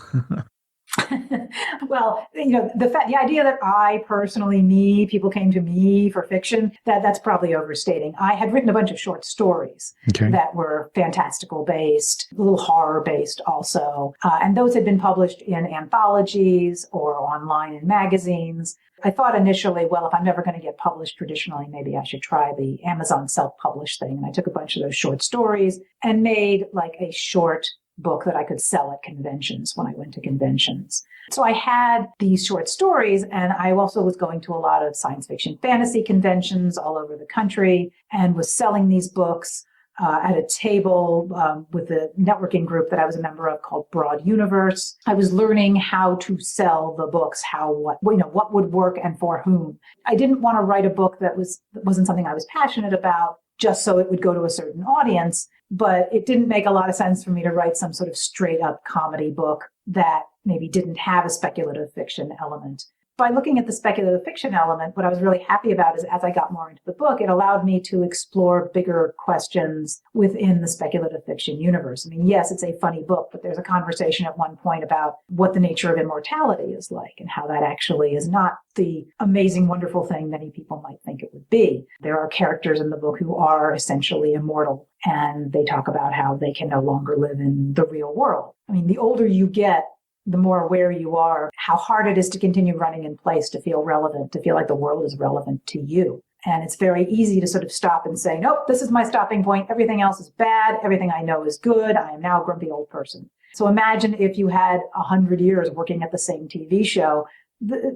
Well, the idea that I personally, people came to me for fiction, that's probably overstating. I had written a bunch of short stories that were fantastical based, a little horror based also. And those had been published in anthologies or online in magazines. I thought initially, well, if I'm never going to get published traditionally, maybe I should try the Amazon self-published thing. And I took a bunch of those short stories and made a short book that I could sell at conventions when I went to conventions. So I had these short stories, and I also was going to a lot of science fiction fantasy conventions all over the country and was selling these books at a table with a networking group that I was a member of called Broad Universe. I was learning how to sell the books, what would work and for whom. I didn't want to write a book that wasn't something I was passionate about just so it would go to a certain audience. But it didn't make a lot of sense for me to write some sort of straight up comedy book that maybe didn't have a speculative fiction element. By looking at the speculative fiction element, what I was really happy about is as I got more into the book, it allowed me to explore bigger questions within the speculative fiction universe. I mean, yes, it's a funny book, but there's a conversation at one point about what the nature of immortality is like and how that actually is not the amazing, wonderful thing many people might think it would be. There are characters in the book who are essentially immortal, and they talk about how they can no longer live in the real world. I mean, the older you get, the more aware you are how hard it is to continue running in place, to feel relevant, to feel like the world is relevant to you. And it's very easy to sort of stop and say, nope, this is my stopping point. Everything else is bad. Everything I know is good. I am now a grumpy old person. So imagine if you had 100 years working at the same TV show,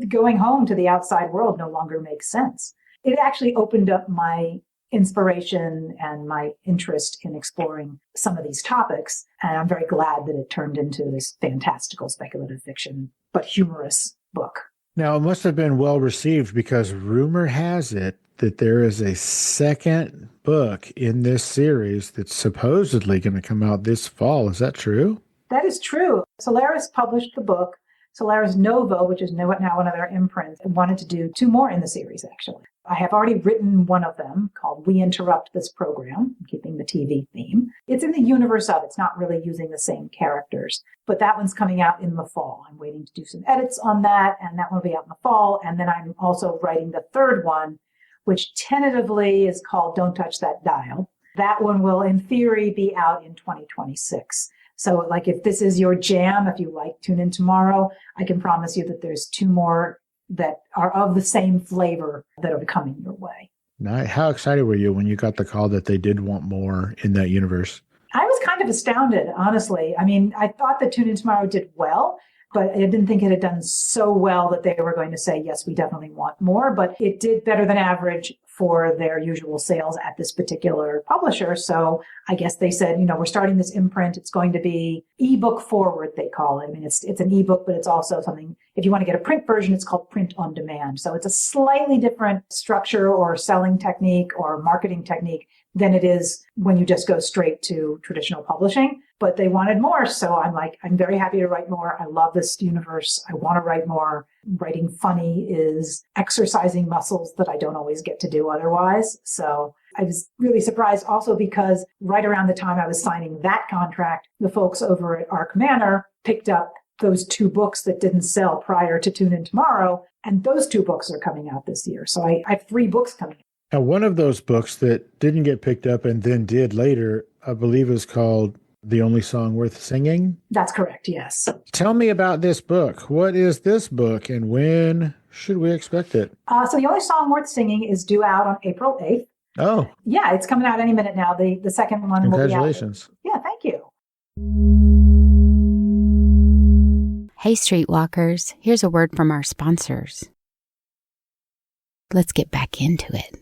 going home to the outside world no longer makes sense. It actually opened up my inspiration and my interest in exploring some of these topics. And I'm very glad that it turned into this fantastical speculative fiction, but humorous book. Now, it must have been well received because rumor has it that there is a second book in this series that's supposedly going to come out this fall. Is that true? That is true. Solaris published the book. Solaris Nova, which is now one of their imprints, wanted to do 2 more in the series, actually. I have already written one of them called We Interrupt This Program, keeping the TV theme. It's in the universe of, it's not really using the same characters, but that one's coming out in the fall. I'm waiting to do some edits on that, and that one will be out in the fall. And then I'm also writing the 3rd one, which tentatively is called Don't Touch That Dial. That one will, in theory, be out in 2026. So like if this is your jam, if you like Tune In Tomorrow, I can promise you that there's 2 more that are of the same flavor that are coming your way. Now, how excited were you when you got the call that they did want more in that universe? I was kind of astounded, honestly. I mean, I thought that Tune In Tomorrow did well, but I didn't think it had done so well that they were going to say, yes, we definitely want more. But it did better than average for their usual sales at this particular publisher. So I guess they said, we're starting this imprint. It's going to be ebook forward, they call it. I mean, it's an ebook, but it's also something, if you want to get a print version, it's called print on demand. So it's a slightly different structure or selling technique or marketing technique than it is when you just go straight to traditional publishing. But they wanted more. So I'm very happy to write more. I love this universe. I want to write more. Writing funny is exercising muscles that I don't always get to do otherwise. So I was really surprised also because right around the time I was signing that contract, the folks over at Arc Manor picked up those 2 books that didn't sell prior to Tune In Tomorrow. And those 2 books are coming out this year. So I have 3 books coming out. Now, one of those books that didn't get picked up and then did later, I believe is called The Only Song Worth Singing? That's correct, yes. Tell me about this book. What is this book and when should we expect it? So The Only Song Worth Singing is due out on April 8th. Oh. Yeah, it's coming out any minute now. The second one will be out. Congratulations. Yeah, thank you. Hey, Streetwalkers, here's a word from our sponsors. Let's get back into it.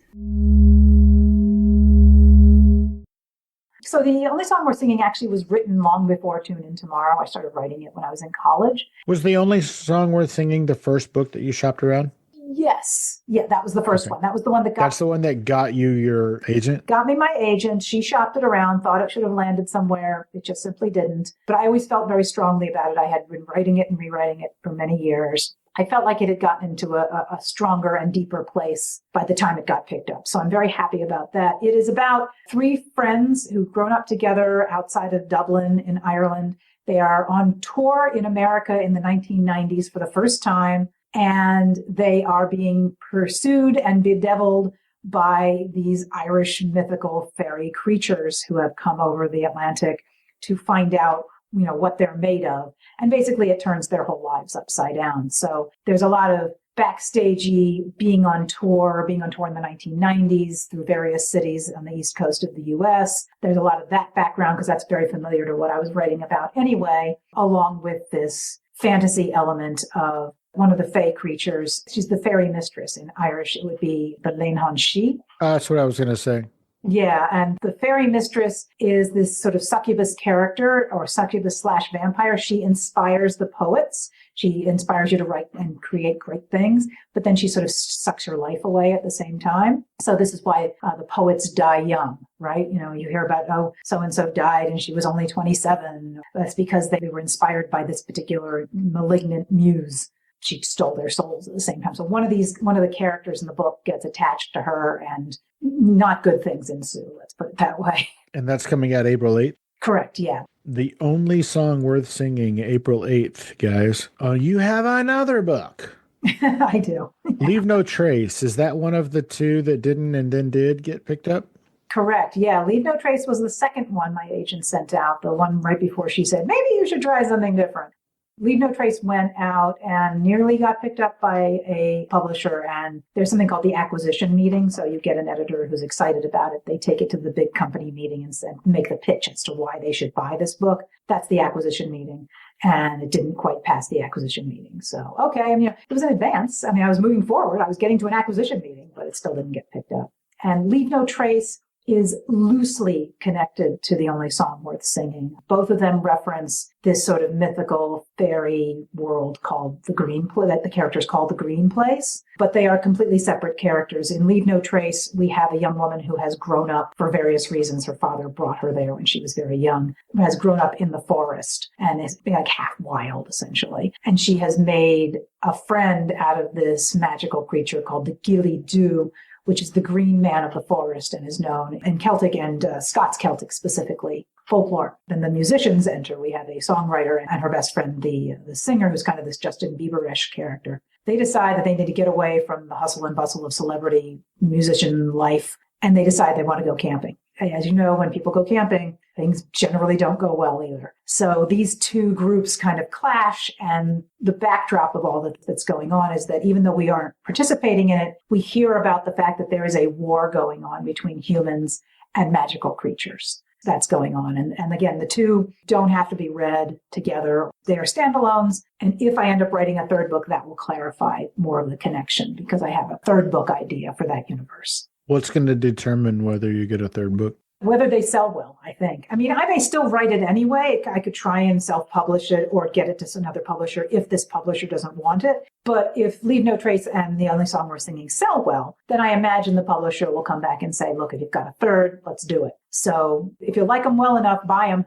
So The Only Song Worth Singing actually was written long before Tune In Tomorrow. I started writing it when I was in college. Was The Only Song Worth Singing the first book that you shopped around? Yes. Yeah, that was the first one. That was the one that That's the one that got you your agent? Got me my agent. She shopped it around, thought it should have landed somewhere. It just simply didn't. But I always felt very strongly about it. I had been writing it and rewriting it for many years. I felt like it had gotten into a stronger and deeper place by the time it got picked up. So I'm very happy about that. It is about 3 friends who've grown up together outside of Dublin in Ireland. They are on tour in America in the 1990s for the first time, and they are being pursued and bedeviled by these Irish mythical fairy creatures who have come over the Atlantic to find out what they're made of. And basically it turns their whole lives upside down. So there's a lot of backstagey being on tour in the 1990s through various cities on the East Coast of the US. There's a lot of that background because that's very familiar to what I was writing about anyway, along with this fantasy element of one of the fae creatures. She's the fairy mistress. In Irish, it would be the Leanhan She. That's what I was going to say. Yeah, and the fairy mistress is this sort of succubus character or succubus / vampire. She inspires the poets. She inspires you to write and create great things, but then she sort of sucks your life away at the same time. So this is why the poets die young, right? You know, you hear about, oh, so-and-so died and she was only 27. That's because they were inspired by this particular malignant muse. She stole their souls at the same time. So one of the characters in the book gets attached to her and not good things ensue. Let's put it that way. And that's coming out April 8th? Correct. Yeah. The Only Song Worth Singing, April 8th, guys. You have another book. I do. Leave No Trace. Is that one of the two that didn't and then did get picked up? Correct. Yeah. Leave No Trace was the second one my agent sent out, the one right before she said, maybe you should try something different. Leave No Trace went out and nearly got picked up by a publisher. And there's something called the acquisition meeting. So you get an editor who's excited about it. They take it to the big company meeting and make the pitch as to why they should buy this book. That's the acquisition meeting. And it didn't quite pass the acquisition meeting. So, okay. I mean, it was an advance. I mean, I was moving forward. I was getting to an acquisition meeting, but it still didn't get picked up. And Leave No Trace is loosely connected to The Only Song Worth Singing. Both of them reference this sort of mythical fairy world called the Green Place, that the characters call the Green Place, but they are completely separate characters. In Leave No Trace, we have a young woman who has grown up for various reasons. Her father brought her there when she was very young, has grown up in the forest and is like half wild, essentially. And she has made a friend out of this magical creature called the Gilly Doo, which is the green man of the forest and is known in Celtic and Scots Celtic specifically, folklore. Then the musicians enter. We have a songwriter and her best friend, the singer, who's kind of this Justin Bieber-ish character. They decide that they need to get away from the hustle and bustle of celebrity musician life, and they decide they want to go camping. As you know, when people go camping, things generally don't go well either. So these two groups kind of clash, and the backdrop of all that's going on is that even though we aren't participating in it, we hear about the fact that there is a war going on between humans and magical creatures. That's going on. And again, the two don't have to be read together. They are standalones. And if I end up writing a third book, that will clarify more of the connection because I have a third book idea for that universe. What's going to determine whether you get a third book? Whether they sell well, I think. I mean, I may still write it anyway. I could try and self-publish it or get it to another publisher if this publisher doesn't want it. But if Leave No Trace and The Only Song Worth Singing sell well, then I imagine the publisher will come back and say, look, if you've got a third, let's do it. So if you like them well enough, buy them.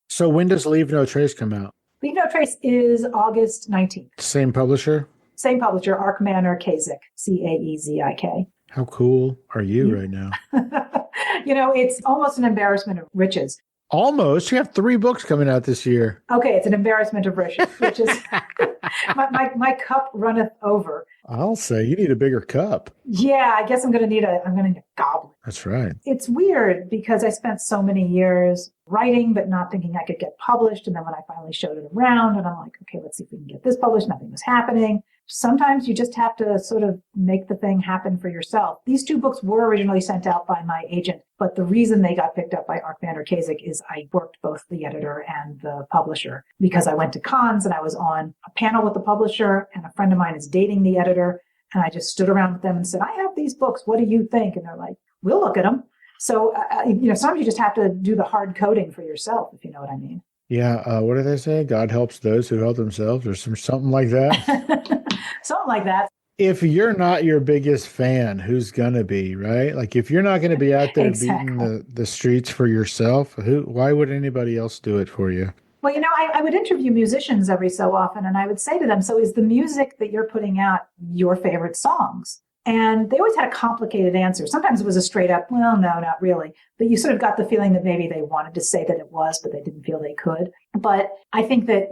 So when does Leave No Trace come out? Leave No Trace is August 19th. Same publisher? Same publisher, Arc Manor Cazik, Caezik. How cool are you right now? You know, it's almost an embarrassment of riches. Almost. You have 3 books coming out this year. Okay, it's an embarrassment of riches. My cup runneth over. I'll say you need a bigger cup. Yeah, I guess I'm going to need a goblet. That's right. It's weird because I spent so many years writing, but not thinking I could get published. And then when I finally showed it around and I'm like, okay, let's see if we can get this published. Nothing was happening. Sometimes you just have to sort of make the thing happen for yourself. These 2 books were originally sent out by my agent, but the reason they got picked up by Arc Manor Cazik is I worked both the editor and the publisher because I went to cons and I was on a panel with the publisher and a friend of mine is dating the editor. And I just stood around with them and said, I have these books. What do you think? And they're like, we'll look at them. So, sometimes you just have to do the hard coding for yourself, if you know what I mean. Yeah. What do they say? God helps those who help themselves or something like that. Something like that. If you're not your biggest fan, who's going to be, right? Like if you're not going to be out there beating the streets for yourself, why would anybody else do it for you? Well, I would interview musicians every so often and I would say to them, so is the music that you're putting out your favorite songs? And they always had a complicated answer. Sometimes it was a straight up, well, no, not really. But you sort of got the feeling that maybe they wanted to say that it was, but they didn't feel they could. But I think that,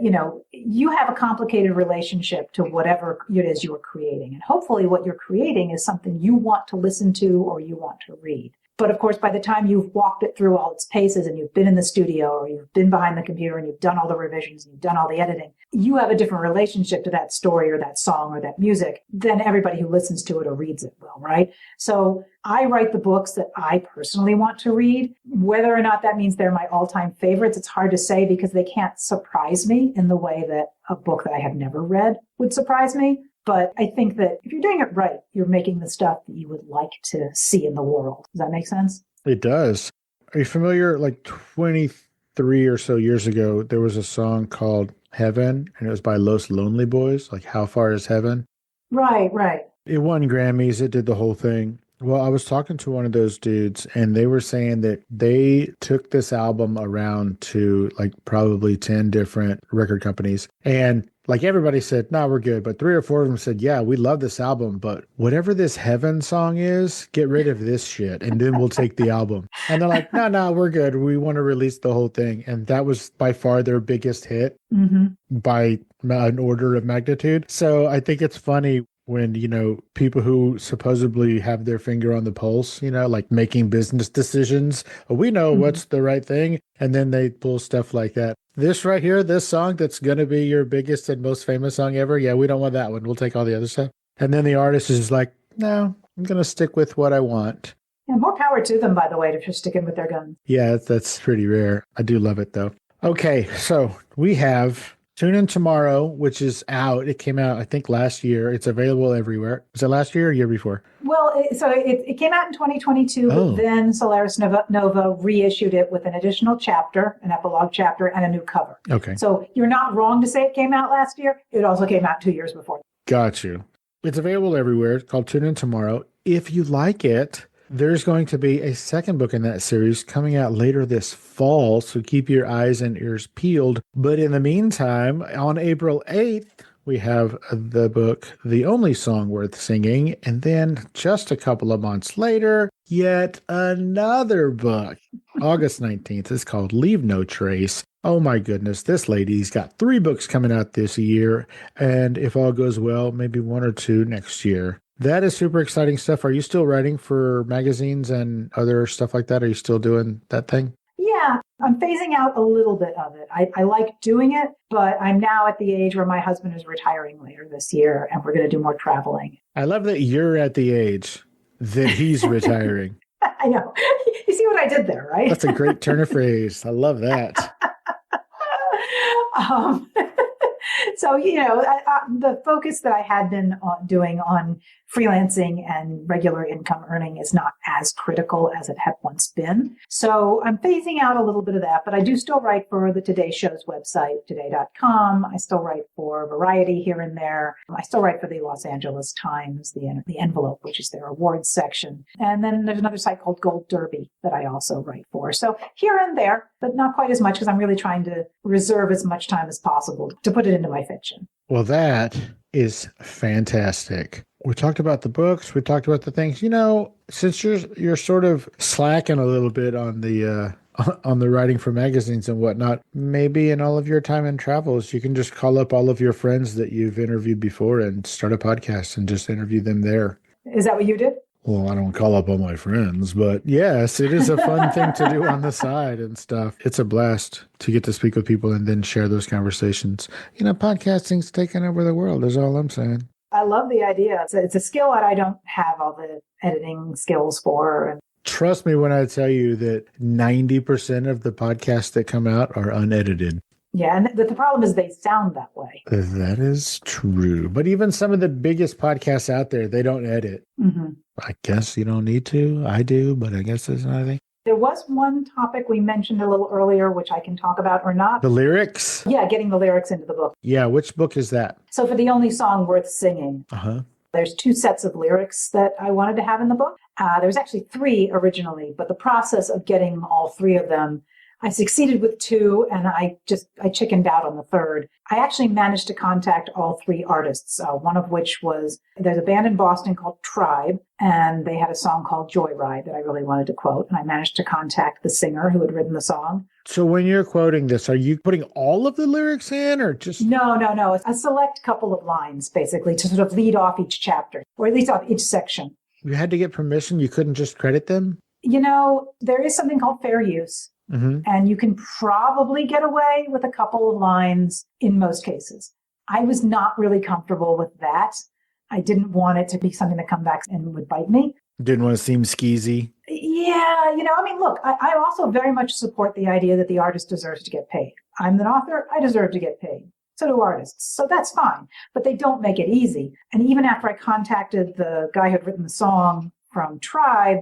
you have a complicated relationship to whatever it is you're creating. And hopefully what you're creating is something you want to listen to or you want to read. But of course, by the time you've walked it through all its paces and you've been in the studio or you've been behind the computer and you've done all the revisions and you've done all the editing, you have a different relationship to that story or that song or that music than everybody who listens to it or reads it will, right? So I write the books that I personally want to read. Whether or not that means they're my all-time favorites, it's hard to say because they can't surprise me in the way that a book that I have never read would surprise me. But I think that if you're doing it right, you're making the stuff that you would like to see in the world. Does that make sense? It does. Are you familiar? Like 23 or so years ago, there was a song called Heaven, and it was by Los Lonely Boys, like How Far Is Heaven? Right, right. It won Grammys. It did the whole thing. Well, I was talking to one of those dudes, and they were saying that they took this album around to like probably 10 different record companies. And like everybody said, no, we're good. But 3 or 4 of them said, yeah, we love this album, but whatever this Heaven song is, get rid of this shit, and then we'll take the album. And they're like, no, we're good. We want to release the whole thing. And that was by far their biggest hit by an order of magnitude. So I think it's funny when, you know, people who supposedly have their finger on the pulse, you know, like making business decisions, we know what's the right thing, and then they pull stuff like that. This right here, this song that's going to be your biggest and most famous song ever, yeah, we don't want that one. We'll take all the other stuff. And then the artist is like, no, I'm going to stick with what I want. And more power to them, by the way, if you're sticking with their guns. Yeah, that's pretty rare. I do love it, though. Okay, so we have Tune In Tomorrow, which is out. It came out, I think, last year. It's available everywhere. Was it last year or year before? Well, it came out in 2022, but then Solaris Nova reissued it with an additional chapter, an epilogue chapter, and a new cover. Okay. So you're not wrong to say it came out last year. It also came out 2 years before. Got you. It's available everywhere. It's called Tune In Tomorrow. If you like it, there's going to be a second book in that series coming out later this fall, so keep your eyes and ears peeled. But in the meantime, on April 8th, we have the book, The Only Song Worth Singing, and then just a couple of months later, yet another book. August 19th is called Leave No Trace. Oh my goodness, this lady's got 3 books coming out this year, and if all goes well, maybe 1 or 2 next year. That is super exciting stuff. Are you still writing for magazines and other stuff like that? Are you still doing that thing? Yeah, I'm phasing out a little bit of it. I like doing it, but I'm now at the age where my husband is retiring later this year, and we're going to do more traveling. I love that you're at the age that he's retiring. I know. You see what I did there, right? That's a great turn of phrase. I love that. So, you know, the focus that I had been doing on freelancing and regular income earning is not as critical as it had once been. So I'm phasing out a little bit of that, but I do still write for the Today Show's website, today.com. I still write for Variety here and there. I still write for the Los Angeles Times, the Envelope, which is their awards section. And then there's another site called Gold Derby that I also write for. So here and there, but not quite as much because I'm really trying to reserve as much time as possible to put it into my fiction. Well, that is fantastic. We talked about the books. We talked about the things. You know, since you're sort of slacking a little bit on the writing for magazines and whatnot, maybe in all of your time and travels, you can just call up all of your friends that you've interviewed before and start a podcast and just interview them there. Is that what you did? Well, I don't call up all my friends, but yes, it is a fun thing to do on the side and stuff. It's a blast to get to speak with people and then share those conversations. You know, podcasting's taking over the world is all I'm saying. I love the idea. It's a skill that I don't have all the editing skills for. Trust me when I tell you that 90% of the podcasts that come out are unedited. Yeah, and the problem is they sound that way. That is true. But even some of the biggest podcasts out there, they don't edit. Mm-hmm. I guess you don't need to. I do, but I guess there's nothing. There was one topic we mentioned a little earlier, which I can talk about or not. The lyrics? Yeah, getting the lyrics into the book. Yeah, which book is that? So for The Only Song Worth Singing, there's 2 sets of lyrics that I wanted to have in the book. There was actually 3 originally, but the process of getting all 3 of them, I succeeded with 2, and I chickened out on the 3rd. I actually managed to contact all 3 artists, one of which was, there's a band in Boston called Tribe, and they had a song called Joyride that I really wanted to quote, and I managed to contact the singer who had written the song. So when you're quoting this, are you putting all of the lyrics in, or just... No. It's a select couple of lines, basically, to sort of lead off each chapter, or at least off each section. You had to get permission? You couldn't just credit them? You know, there is something called fair use. Mm-hmm. And you can probably get away with a couple of lines in most cases. I was not really comfortable with that. I didn't want it to be something that come back and would bite me. Didn't want to seem skeezy. Yeah, you know, I mean, look, I also very much support the idea that the artist deserves to get paid. I'm an author, I deserve to get paid. So do artists. So that's fine. But they don't make it easy. And even after I contacted the guy who had written the song from Tribe,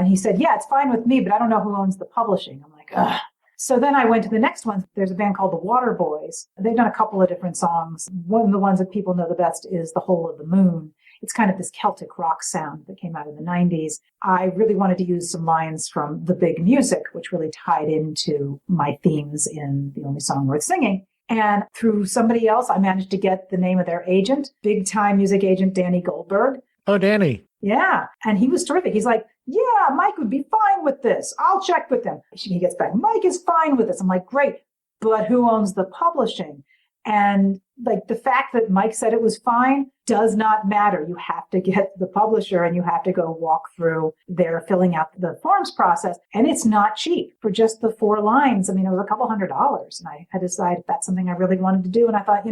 he said, yeah, it's fine with me, but I don't know who owns the publishing. I'm like, ugh. So then I went to the next one. There's a band called the Waterboys. They've done a couple of different songs. One of the ones that people know the best is The Hole of the Moon. It's kind of this Celtic rock sound that came out in the 90s. I really wanted to use some lines from The Big Music, which really tied into my themes in The Only Song Worth Singing. And through somebody else, I managed to get the name of their agent, big-time music agent Danny Goldberg. Oh, Danny. Yeah. And he was terrific. He's like, yeah, Mike would be fine with this. I'll check with them. He gets back, Mike is fine with this. I'm like, great. But who owns the publishing? And like the fact that Mike said it was fine does not matter. You have to get the publisher and you have to go walk through their filling out the forms process. And it's not cheap for just the 4 lines. I mean, it was a couple $100. And I had decided that's something I really wanted to do. And I thought,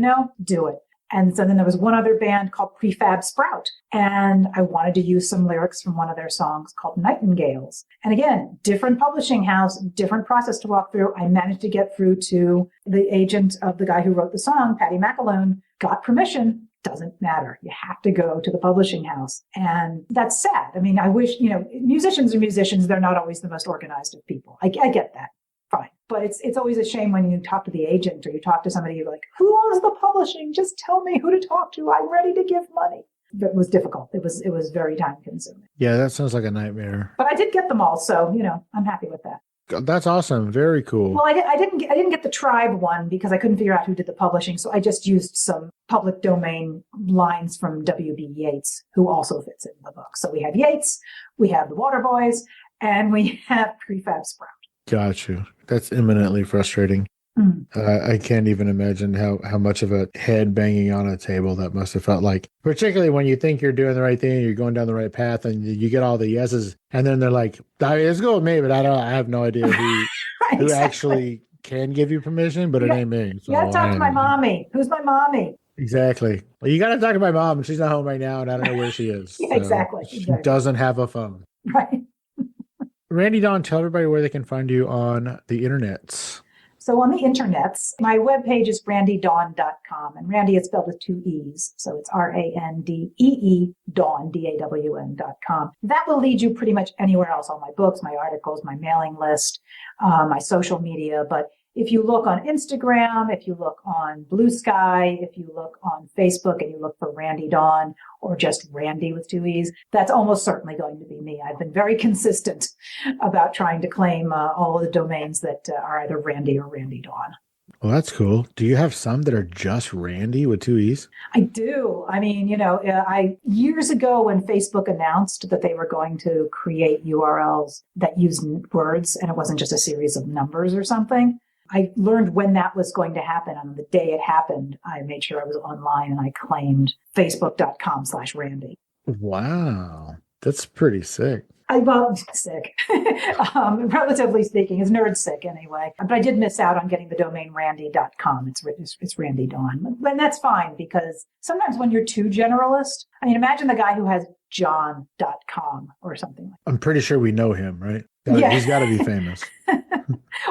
do it. And so then there was one other band called Prefab Sprout. And I wanted to use some lyrics from one of their songs called Nightingales. And again, different publishing house, different process to walk through. I managed to get through to the agent of the guy who wrote the song, Patty McAloon, got permission. Doesn't matter. You have to go to the publishing house. And that's sad. I mean, I wish, musicians are musicians. They're not always the most organized of people. I get that. Fine. But it's always a shame when you talk to the agent or you talk to somebody, you're like, who owns the publishing? Just tell me who to talk to. I'm ready to give money. It was difficult. It was very time consuming. Yeah, that sounds like a nightmare. But I did get them all. So, I'm happy with that. That's awesome. Very cool. Well, I didn't get the Tribe one because I couldn't figure out who did the publishing. So I just used some public domain lines from W.B. Yeats, who also fits in the book. So we have Yeats, we have the Waterboys, and we have Prefab Sprout. Got you. That's eminently frustrating. I can't even imagine how much of a head banging on a table that must have felt like, particularly when you think you're doing the right thing, you're going down the right path, and you get all the yeses, and then they're like, "Let's go with me," but I have no idea who Right, who actually can give you permission, but it ain't me. So you gotta talk to my mommy. Who's my mommy? Exactly. Well, you got to talk to my mom, and she's not home right now, and I don't know where she is. Yeah, exactly. She doesn't have a phone. Right. Randee Dawn, tell everybody where they can find you on the internets. So on the internets, my webpage is randeedawn.com, and Randee is spelled with 2 E's. So it's Randee Dawn, DAWN.com. That will lead you pretty much anywhere else, all my books, my articles, my mailing list, my social media. But if you look on Instagram, if you look on Blue Sky, if you look on Facebook and you look for Randee Dawn or just Randee with 2 E's, that's almost certainly going to be me. I've been very consistent about trying to claim all of the domains that are either Randee or Randee Dawn. Well, that's cool. Do you have some that are just Randee with 2 E's? I do. I mean, I years ago when Facebook announced that they were going to create URLs that used words and it wasn't just a series of numbers or something, I learned when that was going to happen. On the day it happened, I made sure I was online and I claimed facebook.com/Randee. Wow. That's pretty sick. Sick. Relatively speaking, it's nerd sick anyway. But I did miss out on getting the domain randee.com. It's Randee Dawn. And that's fine because sometimes when you're too generalist, I mean, imagine the guy who has john.com or something like that. I'm pretty sure we know him, right? Yeah. He's got to be famous.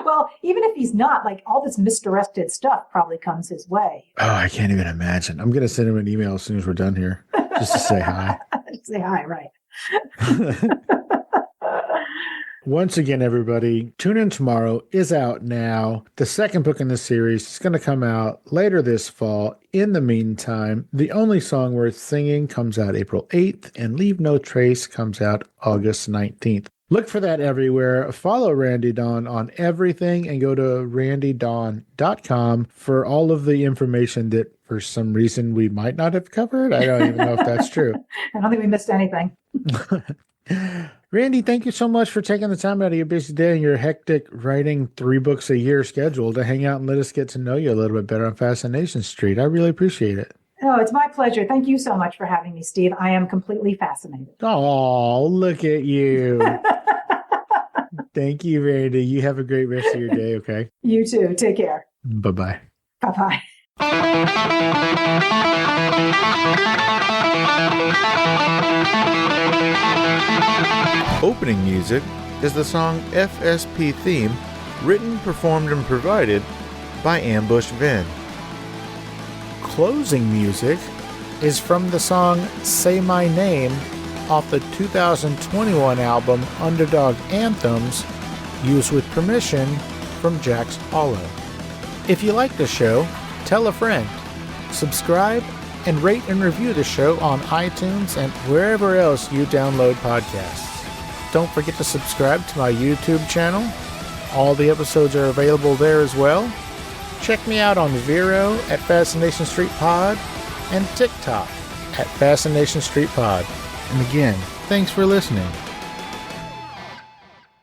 Well, even if he's not, like all this misdirected stuff probably comes his way. Oh, I can't even imagine. I'm going to send him an email as soon as we're done here just to say hi. Say hi, right. Once again, everybody, Tune In Tomorrow is out now. The second book in the series is going to come out later this fall. In the meantime, The Only Song Worth Singing comes out April 8th, and Leave No Trace comes out August 19th. Look for that everywhere. Follow Randee Dawn on everything and go to randeedawn.com for all of the information that for some reason we might not have covered. I don't even know if that's true. I don't think we missed anything. Randee, thank you so much for taking the time out of your busy day and your hectic writing 3 books a year schedule to hang out and let us get to know you a little bit better on Fascination Street. I really appreciate it. Oh, it's my pleasure. Thank you so much for having me, Steve. I am completely fascinated. Oh, look at you. Thank you, Randee. You have a great rest of your day, okay? You too. Take care. Bye-bye. Bye-bye. Opening music is the song FSP Theme, written, performed, and provided by Ambush Vin. Closing music is from the song Say My Name off the 2021 album Underdog Anthems, used with permission from Jack's Hollow. If you like the show, tell a friend. Subscribe and rate and review the show on iTunes and wherever else you download podcasts. Don't forget to subscribe to my YouTube channel. All the episodes are available there as well. Check me out on Vero at Fascination Street Pod and TikTok at Fascination Street Pod. And again, thanks for listening.